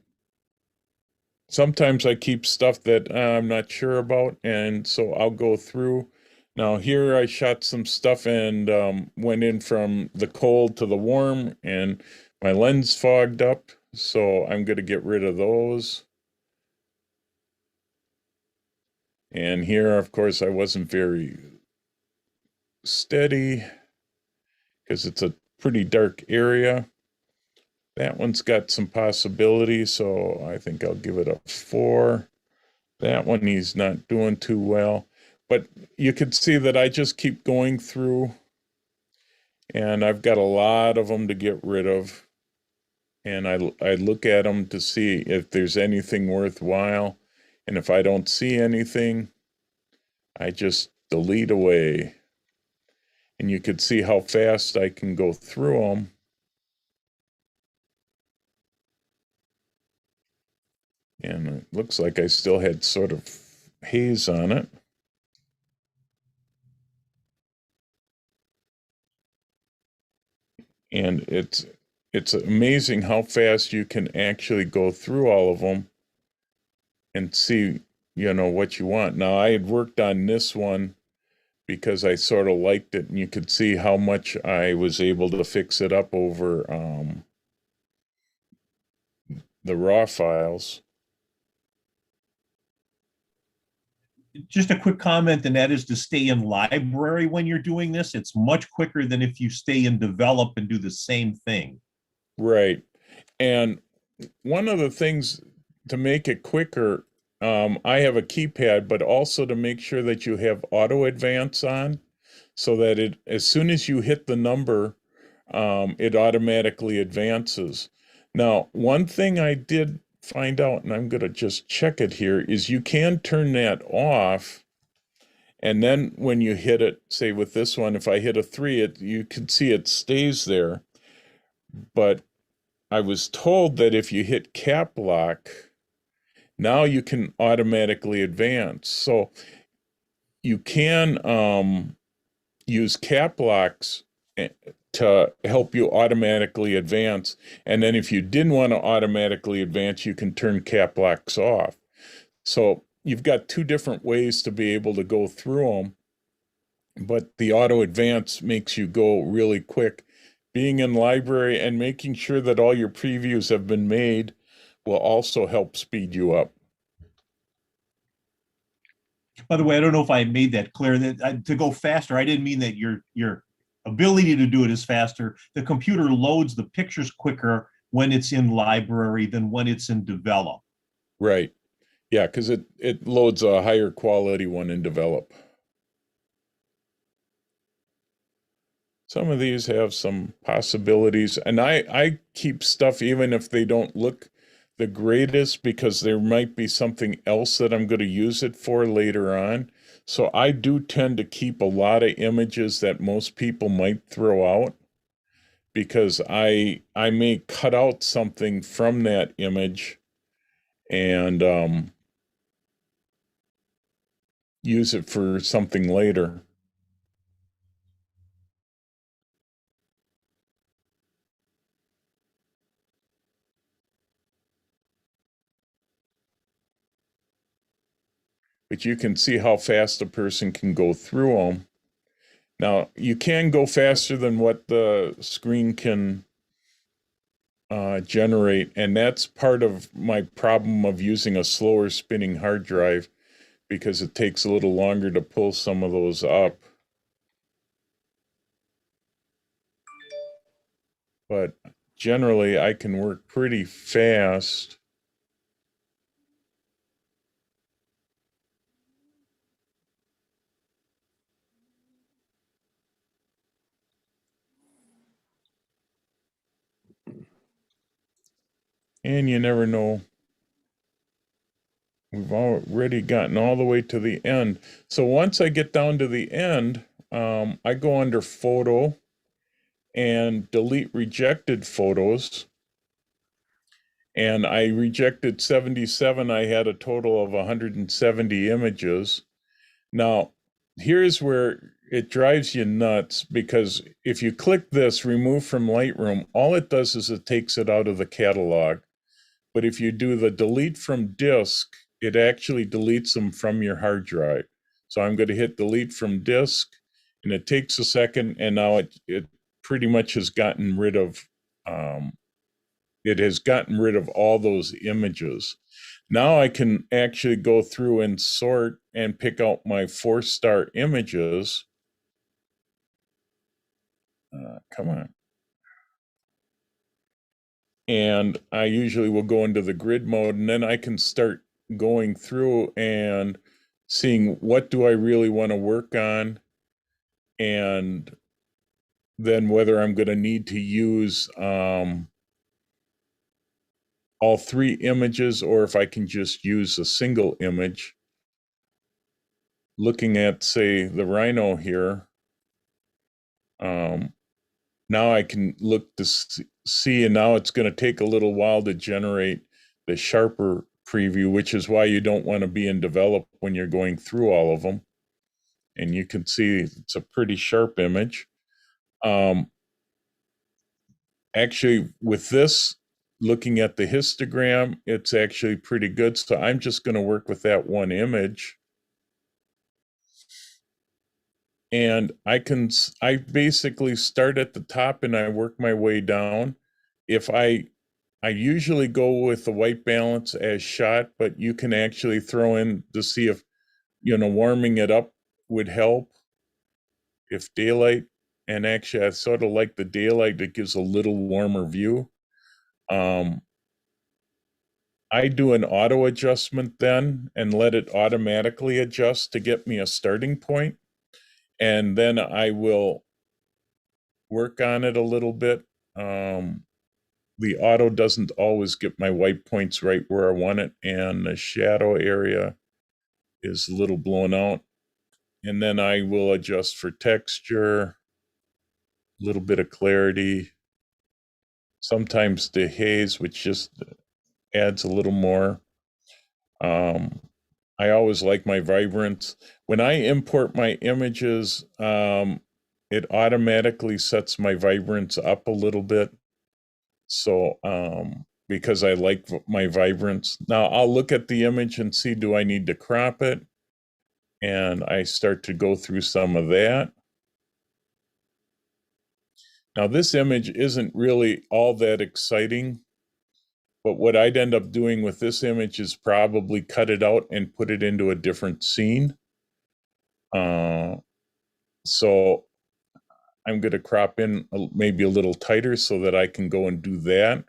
sometimes I keep stuff that I'm not sure about, and so I'll go through. Now here I shot some stuff and went in from the cold to the warm, and my lens fogged up, so I'm going to get rid of those. And here, of course, I wasn't very steady because it's a pretty dark area. That one's got some possibility, so I think I'll give it a 4. That one he's not doing too well. But you can see that I just keep going through, and I've got a lot of them to get rid of. And I look at them to see if there's anything worthwhile. And if I don't see anything, I just delete away. And you can see how fast I can go through them. And it looks like I still had sort of haze on it. And it's amazing how fast you can actually go through all of them and see, what you want. Now, I had worked on this one because I sort of liked it, and you could see how much I was able to fix it up over the raw files. Just a quick comment, and that is to stay in library when you're doing this. It's much quicker than if you stay in develop and do the same thing. Right. And one of the things to make it quicker, I have a keypad, but also to make sure that you have auto advance on, so that as soon as you hit the number, it automatically advances. Now, one thing I did find out, and I'm going to just check it here, is you can turn that off. And then when you hit it, say with this one, if I hit a 3, you can see it stays there. But I was told that if you hit cap lock, now you can automatically advance. So you can use cap locks to help you automatically advance. And then if you didn't want to automatically advance, you can turn cap locks off. So you've got 2 different ways to be able to go through them. But the auto advance makes you go really quick. Being in library and making sure that all your previews have been made will also help speed you up. By the way, I don't know if I made that clear, that to go faster, I didn't mean that your ability to do it is faster. The computer loads the pictures quicker when it's in library than when it's in develop. Right. Yeah, because it loads a higher quality one in develop. Some of these have some possibilities, and I keep stuff even if they don't look the greatest, because there might be something else that I'm going to use it for later on. So I do tend to keep a lot of images that most people might throw out, because I may cut out something from that image and use it for something later. But you can see how fast a person can go through them. Now, you can go faster than what the screen can generate, and that's part of my problem of using a slower spinning hard drive, because it takes a little longer to pull some of those up. But generally, I can work pretty fast. And you never know. We've already gotten all the way to the end. So once I get down to the end, I go under photo and delete rejected photos. And I rejected 77. I had a total of 170 images. Now, here's where it drives you nuts, because if you click this, remove from Lightroom, all it does is it takes it out of the catalog. But if you do the delete from disk, it actually deletes them from your hard drive. So I'm going to hit delete from disk, and it takes a second, and now it pretty much has gotten rid of all those images. Now I can actually go through and sort and pick out my 4-star images. Come on. And I usually will go into the grid mode, and then I can start going through and seeing what do I really want to work on, and then whether I'm going to need to use all 3 images, or if I can just use a single image. Looking at, say, the rhino here, now I can look to see, and now it's going to take a little while to generate the sharper preview, which is why you don't want to be in develop when you're going through all of them. And you can see it's a pretty sharp image. Actually, with this, looking at the histogram, it's actually pretty good. So I'm just going to work with that one image. And I basically start at the top and I work my way down. If I usually go with the white balance as shot, but you can actually throw in to see if, warming it up would help. If daylight, and actually I sort of like the daylight, it gives a little warmer view. I do an auto adjustment then and let it automatically adjust to get me a starting point. And then I will work on it a little bit. The auto doesn't always get my white points right where I want it, and the shadow area is a little blown out. And then I will adjust for texture, a little bit of clarity, sometimes the haze, which just adds a little more. I always like my vibrance. When I import my images, it automatically sets my vibrance up a little bit. So, because I like my vibrance. Now I'll look at the image and see, do I need to crop it? And I start to go through some of that. Now this image isn't really all that exciting, but what I'd end up doing with this image is probably cut it out and put it into a different scene. So I'm going to crop in maybe a little tighter so that I can go and do that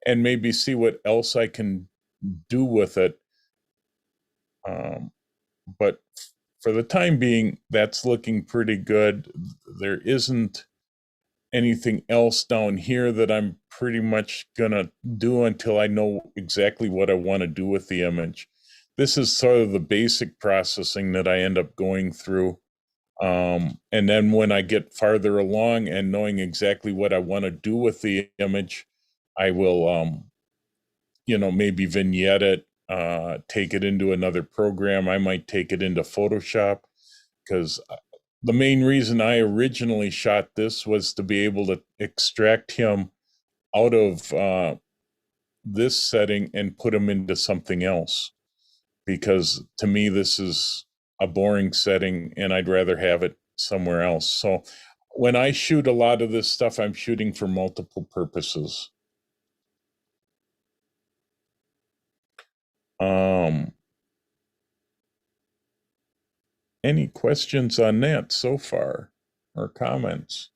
and maybe see what else I can do with it. But for the time being, that's looking pretty good. There isn't anything else down here that I'm pretty much gonna do until I know exactly what I want to do with the image. This is sort of the basic processing that I end up going through. And then when I get farther along and knowing exactly what I want to do with the image, I will, maybe vignette it, take it into another program. I might take it into Photoshop, because the main reason I originally shot this was to be able to extract him out of this setting and put him into something else. Because to me, this is a boring setting and I'd rather have it somewhere else. So when I shoot a lot of this stuff, I'm shooting for multiple purposes. Any questions on that so far, or comments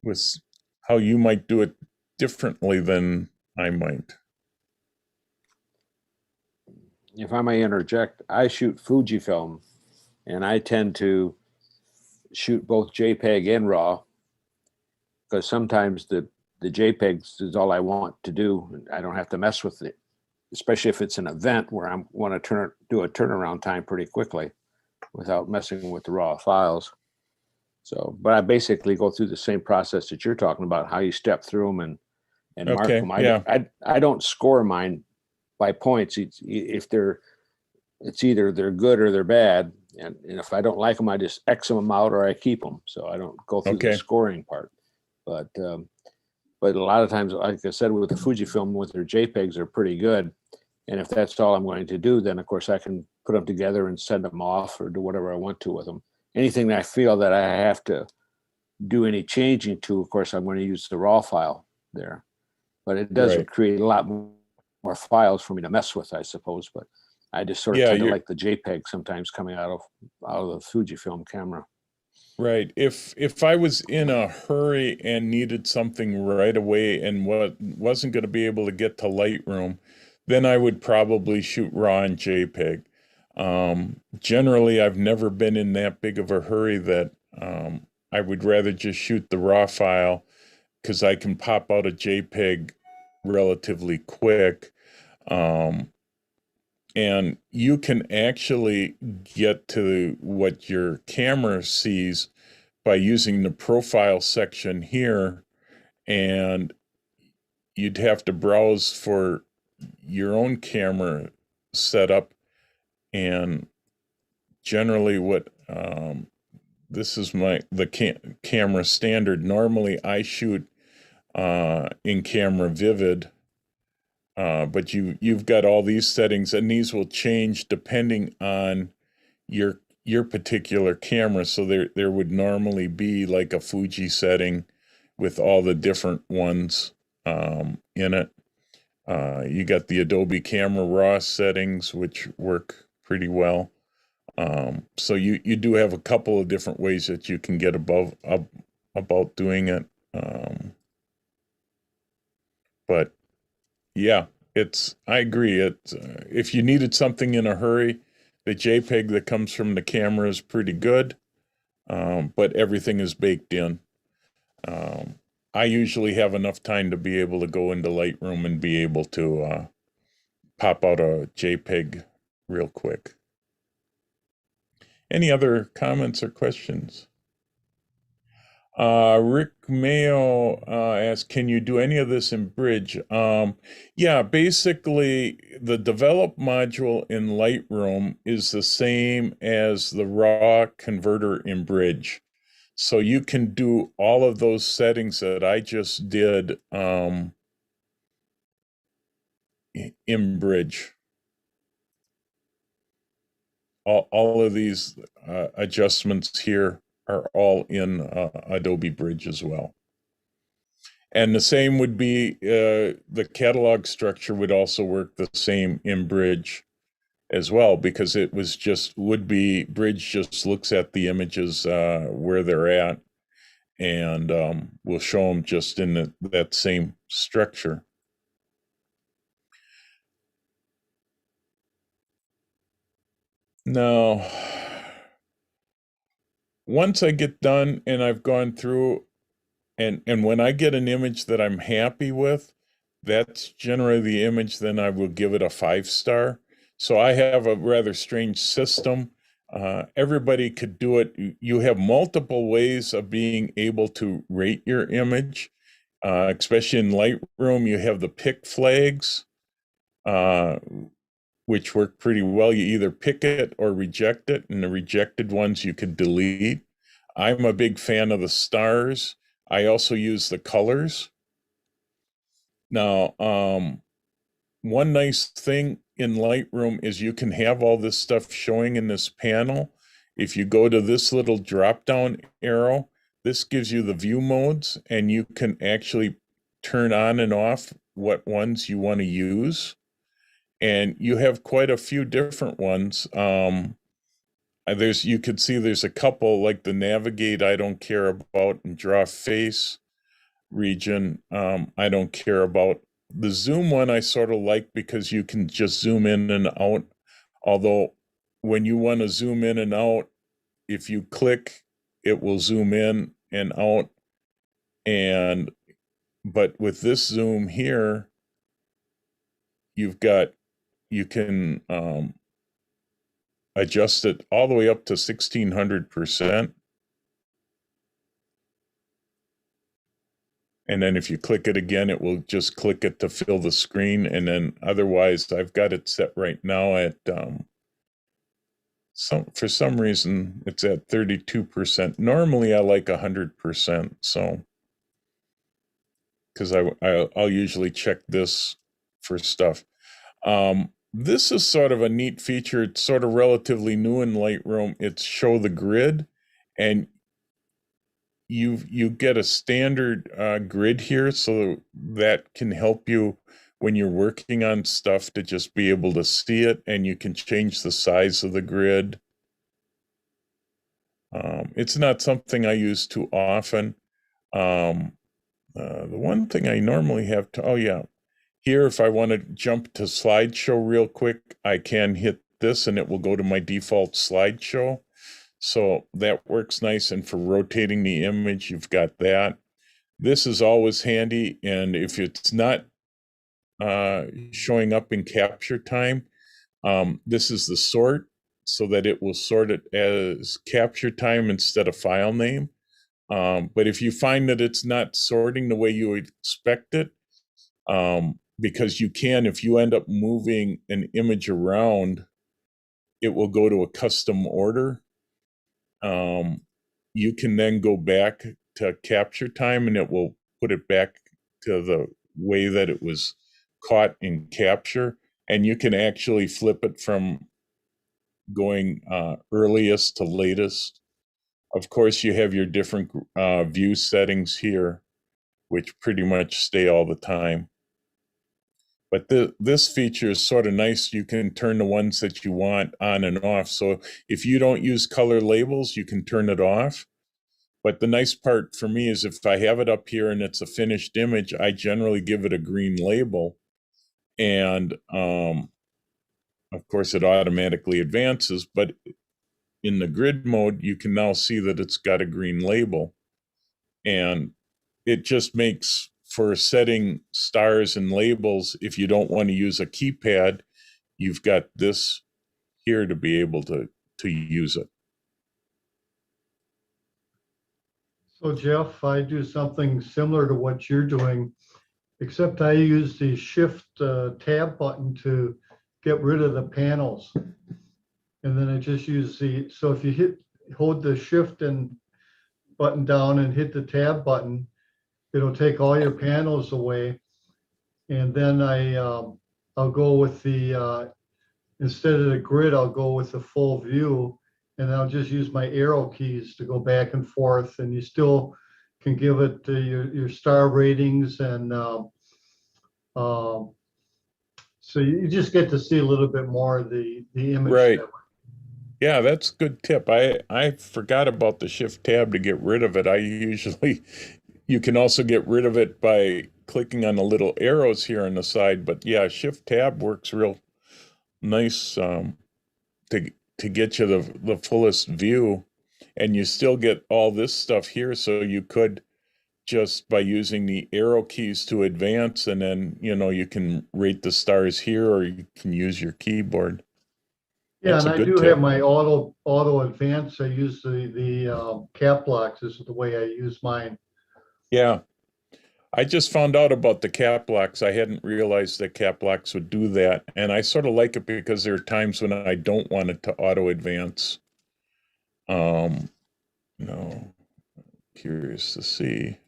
with how you might do it differently than I might? If I may interject, I shoot Fujifilm, and I tend to shoot both JPEG and RAW, because sometimes the JPEGs is all I want to do. I don't have to mess with it, especially if it's an event where I want to do a turnaround time pretty quickly without messing with the raw files. So, but I basically go through the same process that you're talking about, how you step through them and mark Okay, them. yeah. I don't score mine by points. It's either they're good or they're bad. And if I don't like them, I just X them out or I keep them. So I don't go through Okay. the scoring part. But But a lot of times, like I said, with the Fujifilm, with their JPEGs are pretty good. And if that's all I'm going to do, then of course I can put them together and send them off or do whatever I want to with them. Anything that I feel that I have to do any changing to, of course, I'm going to use the raw file there. But it does Right. create a lot more files for me to mess with, I suppose. But I just sort of Yeah, tend to you're- like the JPEG sometimes coming out of the Fujifilm camera. Right. If I was in a hurry and needed something right away and wasn't going to be able to get to Lightroom, then I would probably shoot RAW and JPEG. Generally, I've never been in that big of a hurry that I would rather just shoot the RAW file because I can pop out a JPEG relatively quick. And you can actually get to what your camera sees by using the profile section here, and you'd have to browse for your own camera setup. And generally what this is the camera standard. Normally I shoot in Camera Vivid. But you've got all these settings, and these will change depending on your particular camera. So there would normally be like a Fuji setting with all the different ones in it. You got the Adobe Camera Raw settings, which work pretty well. So you do have a couple of different ways that you can get about doing it. But yeah, I agree. If you needed something in a hurry, the JPEG that comes from the camera is pretty good, but everything is baked in. I usually have enough time to be able to go into Lightroom and be able to pop out a JPEG real quick. Any other comments or questions? Rick Mayo asked, can you do any of this in Bridge? Yeah, basically the develop module in Lightroom is the same as the raw converter in Bridge. So you can do all of those settings that I just did in Bridge. All of these adjustments here are all in Adobe Bridge as well. And the same would be, the catalog structure would also work the same in Bridge as well, because it would be Bridge just looks at the images where they're at, and we'll show them just in that same structure. Now, once I get done and I've gone through, and when I get an image that I'm happy with, that's generally the image, then I will give it a 5-star. So I have a rather strange system. Everybody could do it. You have multiple ways of being able to rate your image, especially in Lightroom. You have the pick flags, which work pretty well. You either pick it or reject it, and the rejected ones you could delete. I'm a big fan of the stars. I also use the colors. Now, one nice thing in Lightroom is you can have all this stuff showing in this panel. If you go to this little drop-down arrow, this gives you the view modes, and you can actually turn on and off what ones you want to use. And you have quite a few different ones. You could see there's a couple, like the navigate I don't care about, and draw face region I don't care about. The zoom one I sort of like because you can just zoom in and out. Although when you want to zoom in and out, if you click, it will zoom in and out. But with this zoom here, you can adjust it all the way up to 1600%. And then if you click it again, it will just click it to fill the screen. And then otherwise, I've got it set right now at, for some reason, it's at 32%. Normally, I like 100%. So because I'll usually check this for stuff. This is sort of a neat feature. It's sort of relatively new in Lightroom. It's show the grid, and you get a standard grid here, so that can help you when you're working on stuff to just be able to see it, and you can change the size of the grid. It's not something I use too often. The one thing I normally have to, oh yeah, here if I want to jump to slideshow real quick, I can hit this and it will go to my default slideshow. So that works nice. And for rotating the image, you've got that. This is always handy. And if it's not showing up in capture time, this is the sort, so that it will sort it as capture time instead of file name. But if you find that it's not sorting the way you would expect it, because you can, if you end up moving an image around, it will go to a custom order. You can then go back to capture time and it will put it back to the way that it was caught in capture. And you can actually flip it from going earliest to latest. Of course, you have your different view settings here, which pretty much stay all the time. But this feature is sort of nice. You can turn the ones that you want on and off. So if you don't use color labels, you can turn it off. But the nice part for me is if I have it up here and it's a finished image, I generally give it a green label. And of course, it automatically advances. But in the grid mode, you can now see that it's got a green label. And it just makes for setting stars and labels, if you don't want to use a keypad, you've got this here to be able to use it. So Jeff, I do something similar to what you're doing, except I use the shift tab button to get rid of the panels. And then I just use so if you hold the shift and button down and hit the tab button, it'll take all your panels away. And then I'll go with instead of the grid, I'll go with the full view, and I'll just use my arrow keys to go back and forth, and you still can give it your star ratings. And so you just get to see a little bit more of the image. Right. Yeah, that's a good tip. I forgot about the shift tab to get rid of it. You can also get rid of it by clicking on the little arrows here on the side. But yeah, shift tab works real nice to get you the fullest view. And you still get all this stuff here. So you could just by using the arrow keys to advance, and then, you can rate the stars here, or you can use your keyboard. Yeah, That's and a I good do tip. have my auto advance. I use the cap locks. This is the way I use mine. Yeah. I just found out about the cap locks. I hadn't realized that cap locks would do that. And I sort of like it because there are times when I don't want it to auto advance. No, curious to see.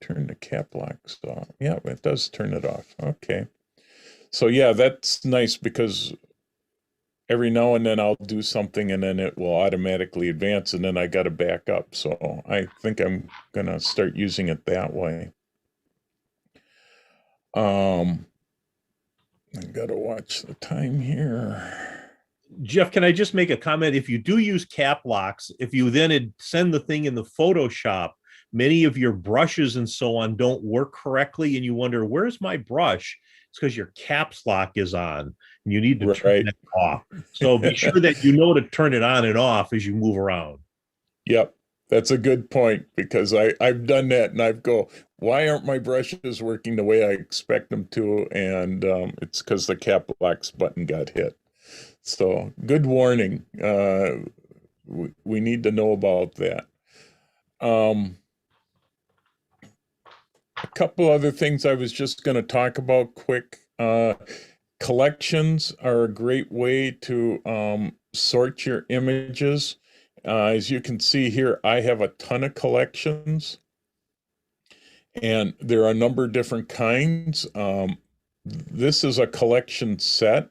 Turn the cap locks off. Yeah, it does turn it off. Okay. So yeah, that's nice because every now and then I'll do something and then it will automatically advance and then I got to back up. So I think I'm going to start using it that way. I got to watch the time here. Jeff, can I just make a comment? If you do use cap locks, if you then send the thing in the Photoshop, many of your brushes and so on don't work correctly, and you wonder, where's my brush? It's because your caps lock is on, and you need to turn that off. So be sure that you know to turn it on and off as you move around. Yep, that's a good point, because I've done that, and I go, why aren't my brushes working the way I expect them to? And it's because the cap locks button got hit. So good warning. We need to know about that. A couple other things I was just going to talk about quick. Collections are a great way to sort your images. As you can see here, I have a ton of collections. And there are a number of different kinds. This is a collection set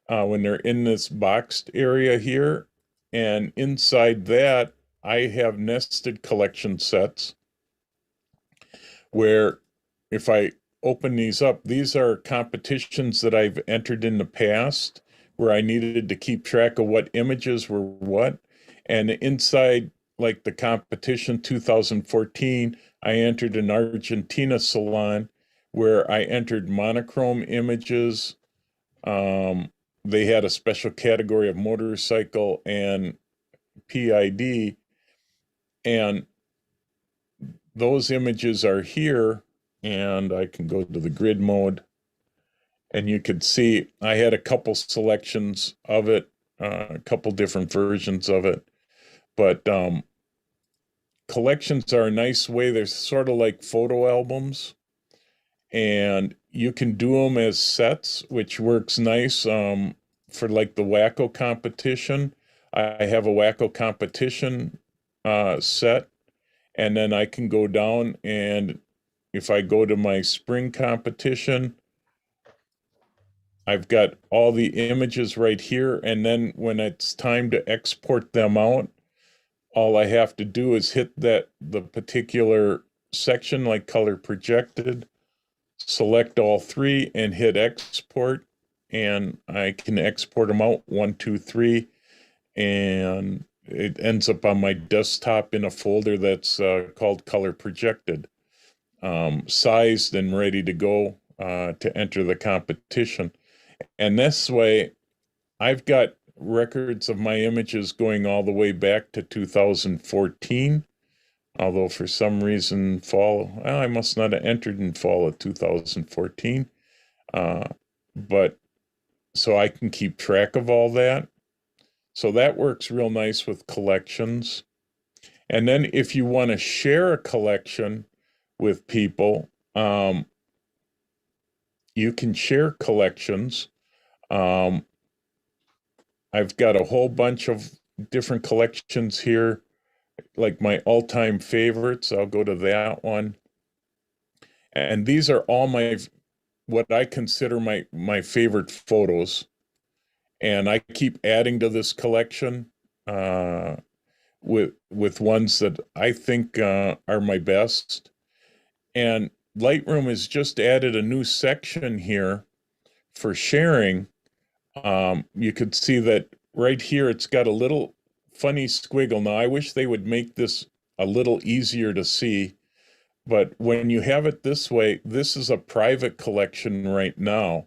when they're in this boxed area here. And inside that, I have nested collection sets where if I open these up, these are competitions that I've entered in the past where I needed to keep track of what images were what. And inside, like the competition 2014, I entered an Argentina salon where I entered monochrome images. They had a special category of motorcycle and PID, and those images are here, and I can go to the grid mode, and you could see I had a couple selections of it, a couple different versions of it, but collections are a nice way. They're sort of like photo albums, and you can do them as sets, which works nice for like the Wacko competition. I have a Wacko competition set, and then I can go down, and if I go to my spring competition, I've got all the images right here, and then when it's time to export them out, all I have to do is hit the particular section like color projected, select all three and hit export, and I can export them out 1, 2, 3, and it ends up on my desktop in a folder that's called color projected, sized and ready to go to enter the competition. And this way, I've got records of my images going all the way back to 2014. Although for some reason I must not have entered in fall of 2014. But so I can keep track of all that. So that works real nice with collections. And then if you want to share a collection with people, you can share collections. I've got a whole bunch of different collections here, like my all-time favorites. I'll go to that one. And these are all what I consider my favorite photos. And I keep adding to this collection with ones that I think are my best. And Lightroom has just added a new section here for sharing. You could see that right here, it's got a little funny squiggle. Now, I wish they would make this a little easier to see, but when you have it this way, this is a private collection right now.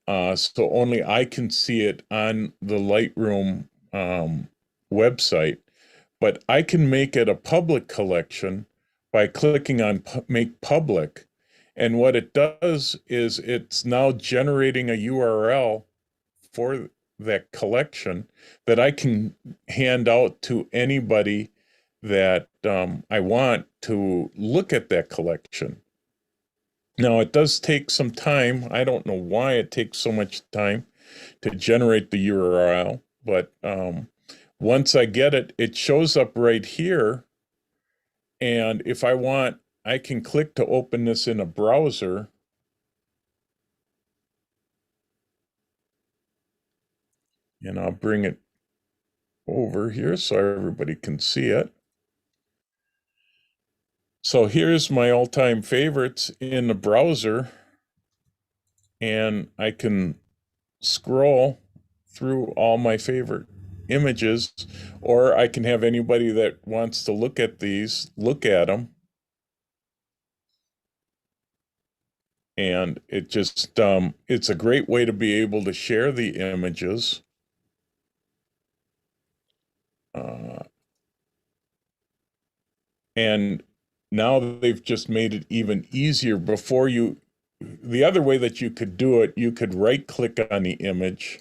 So only I can see it on the Lightroom website, but I can make it a public collection by clicking on Make Public. And what it does is it's now generating a URL for that collection that I can hand out to anybody that I want to look at that collection. Now, it does take some time. I don't know why it takes so much time to generate the URL, but once I get it, it shows up right here. And if I want, I can click to open this in a browser. And I'll bring it over here so everybody can see it. So here's my all-time favorites in the browser, and I can scroll through all my favorite images, or I can have anybody that wants to look at these look at them. And it just, it's a great way to be able to share the images. And now they've just made it even easier. The other way that you could do it, you could right click on the image,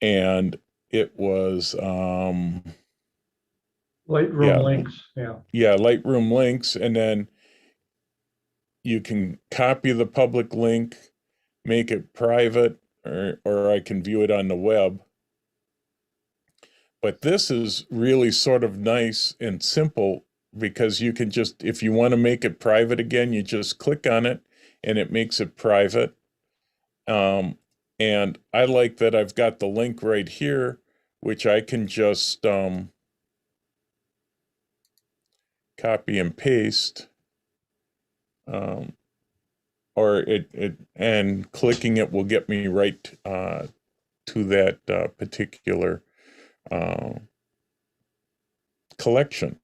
and it was Lightroom links, yeah. Yeah, Lightroom links, and then you can copy the public link, make it private, or I can view it on the web. But this is really sort of nice and simple because you can just, if you want to make it private again, you just click on it and it makes it private. And I like that I've got the link right here, which I can just copy and paste. Or and clicking it will get me right to that particular collection.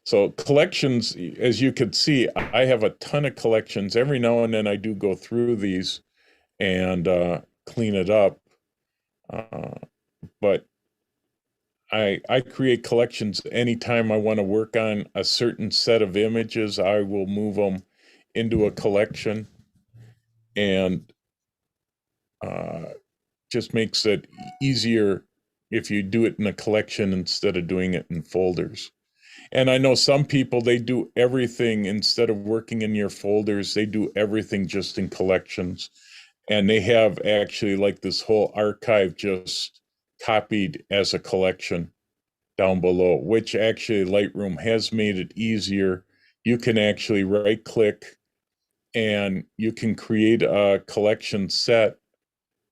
So collections, as you could see, I have a ton of collections. Every now and then I do go through these and clean it up. But I create collections anytime I want to work on a certain set of images. I will move them into a collection, and just makes it easier if you do it in a collection instead of doing it in folders. And I know some people, they do everything instead of working in your folders, they do everything just in collections. And they have actually like this whole archive just copied as a collection down below, which actually Lightroom has made it easier. You can actually right click and you can create a collection set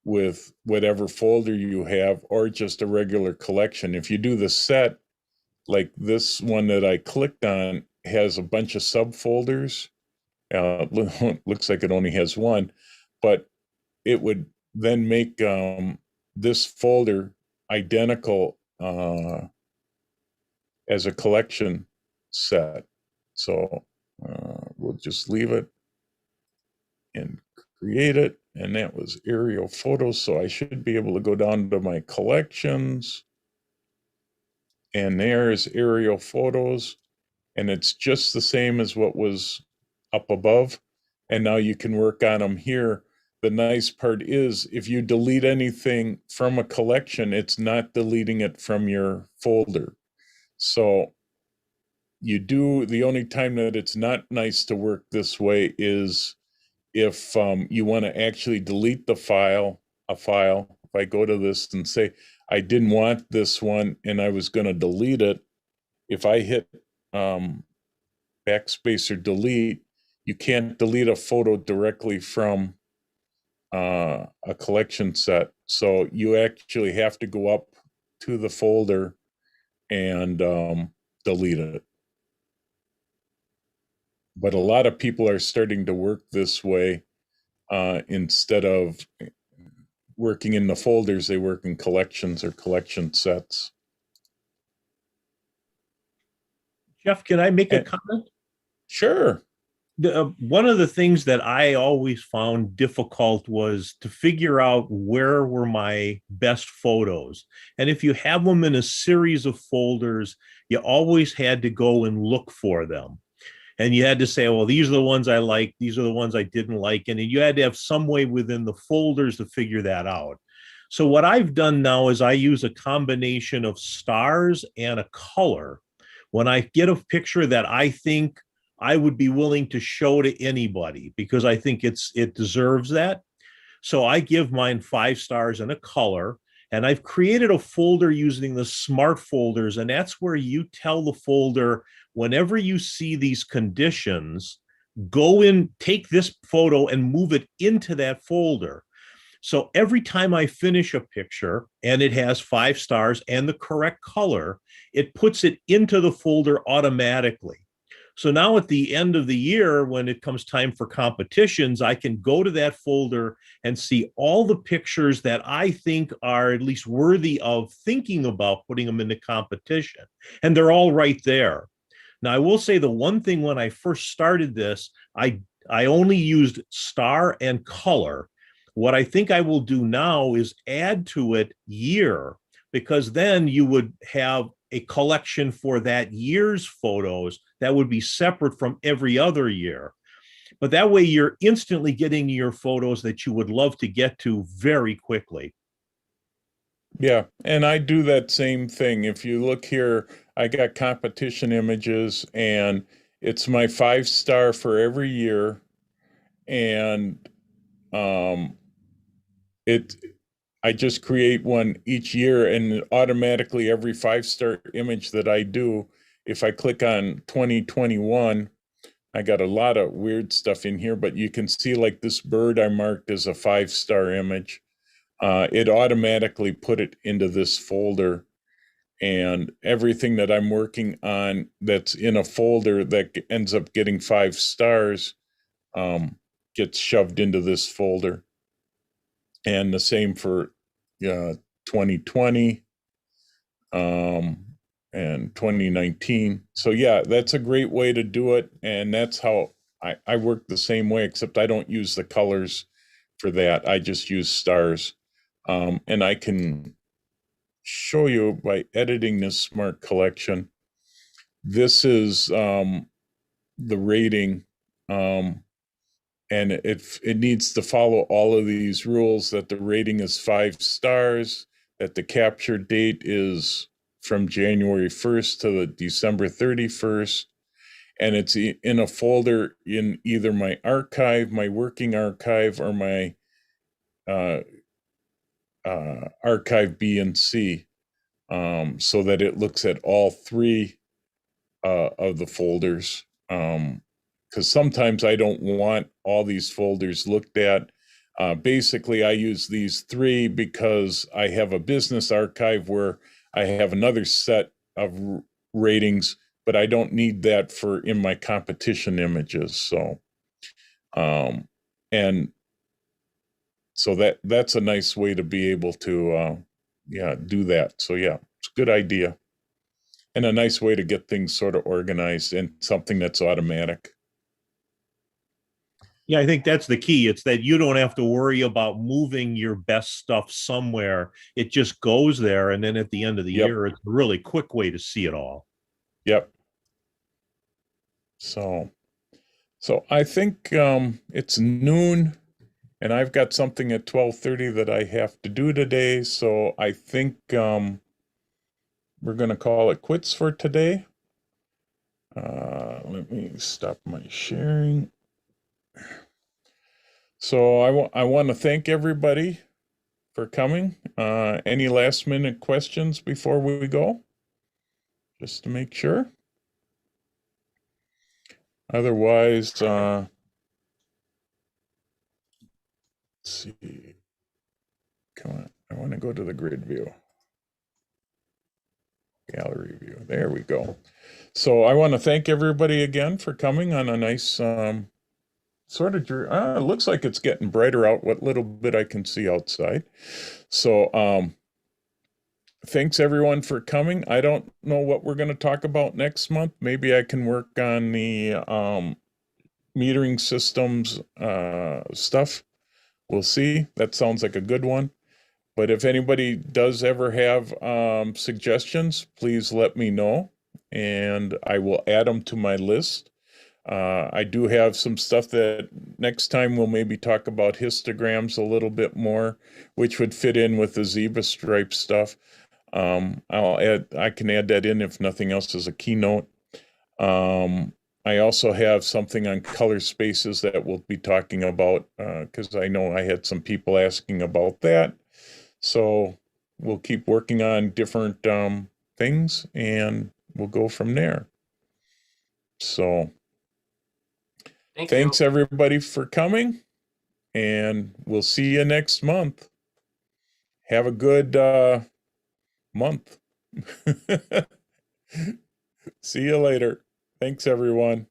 with whatever folder you have, or just a regular collection. If you do the set, like this one that I clicked on has a bunch of subfolders. Looks like it only has one, but it would then make this folder identical as a collection set. So we'll just leave it and create it. And that was aerial photos. So I should be able to go down to my collections. And there's aerial photos. And it's just the same as what was up above. And now you can work on them here. The nice part is if you delete anything from a collection, it's not deleting it from your folder. So you do, the only time that it's not nice to work this way is if you want to actually delete a file. If I go to this and say, I didn't want this one and I was going to delete it, if I hit backspace or delete, you can't delete a photo directly from a collection set. So you actually have to go up to the folder and delete it. But a lot of people are starting to work this way. Instead of working in the folders, they work in collections or collection sets. Jeff, can I make a comment? Sure. One of the things that I always found difficult was to figure out where were my best photos. And if you have them in a series of folders, you always had to go and look for them. And you had to say, well, these are the ones I like, these are the ones I didn't like. And you had to have some way within the folders to figure that out. So what I've done now is I use a combination of stars and a color. When I get a picture that I think I would be willing to show to anybody because I think it deserves that. So I give mine 5 stars and a color. And I've created a folder using the smart folders. And that's where you tell the folder, whenever you see these conditions, go in, take this photo and move it into that folder. So every time I finish a picture and it has 5 stars and the correct color, it puts it into the folder automatically. So now at the end of the year, when it comes time for competitions, I can go to that folder and see all the pictures that I think are at least worthy of thinking about putting them into competition. And they're all right there. Now, I will say the one thing when I first started this, I only used star and color. What I think I will do now is add to it year, because then you would have a collection for that year's photos that would be separate from every other year. But that way you're instantly getting your photos that you would love to get to very quickly. Yeah, and I do that same thing. If you look here, I got competition images and it's my 5 star for every year. And I just create one each year, and automatically every 5 star image that I do if I click on 2021, I got a lot of weird stuff in here, but you can see like this bird I marked as a 5-star image. It automatically put it into this folder, and everything that I'm working on that's in a folder that ends up getting 5 stars gets shoved into this folder. And the same for 2020 and 2019. So yeah, that's a great way to do it. And that's how I work the same way, except I don't use the colors for that. I just use stars. And I can show you by editing this smart collection. This is the rating. And it needs to follow all of these rules, that the rating is 5 stars, that the capture date is from January 1st to the December 31st. And it's in a folder in either my archive, my working archive, or my archive B and C, so that it looks at all 3 of the folders. Because sometimes I don't want all these folders looked at. Basically, I use these 3 because I have a business archive where I have another set of ratings, but I don't need that for in my competition images. So, and so that's a nice way to be able to, do that. So yeah, it's a good idea. And a nice way to get things sort of organized and something that's automatic. Yeah, I think that's the key. It's that you don't have to worry about moving your best stuff somewhere. It just goes there. And then at the end of the year, it's a really quick way to see it all. Yep. So I think it's noon, and I've got something at 12:30 that I have to do today. So I think we're going to call it quits for today. Let me stop my sharing. So I want to thank everybody for coming. Any last minute questions before we go? Just to make sure. Otherwise, let's see. Come on, I want to go to the grid view. Gallery view, there we go. So I want to thank everybody again for coming on a nice sort of, it looks like it's getting brighter out, what little bit I can see outside. So thanks everyone for coming. I don't know what we're going to talk about next month. Maybe I can work on the metering systems stuff. We'll see. That sounds like a good one. But if anybody does ever have suggestions, please let me know, and I will add them to my list. I do have some stuff that next time we'll maybe talk about histograms a little bit more, which would fit in with the zebra stripe stuff. I can add that in if nothing else as a keynote. I also have something on color spaces that we'll be talking about because I know I had some people asking about that. So we'll keep working on different things, and we'll go from there. So thanks everybody for coming, and we'll see you next month. Have a good month. See you later. Thanks everyone.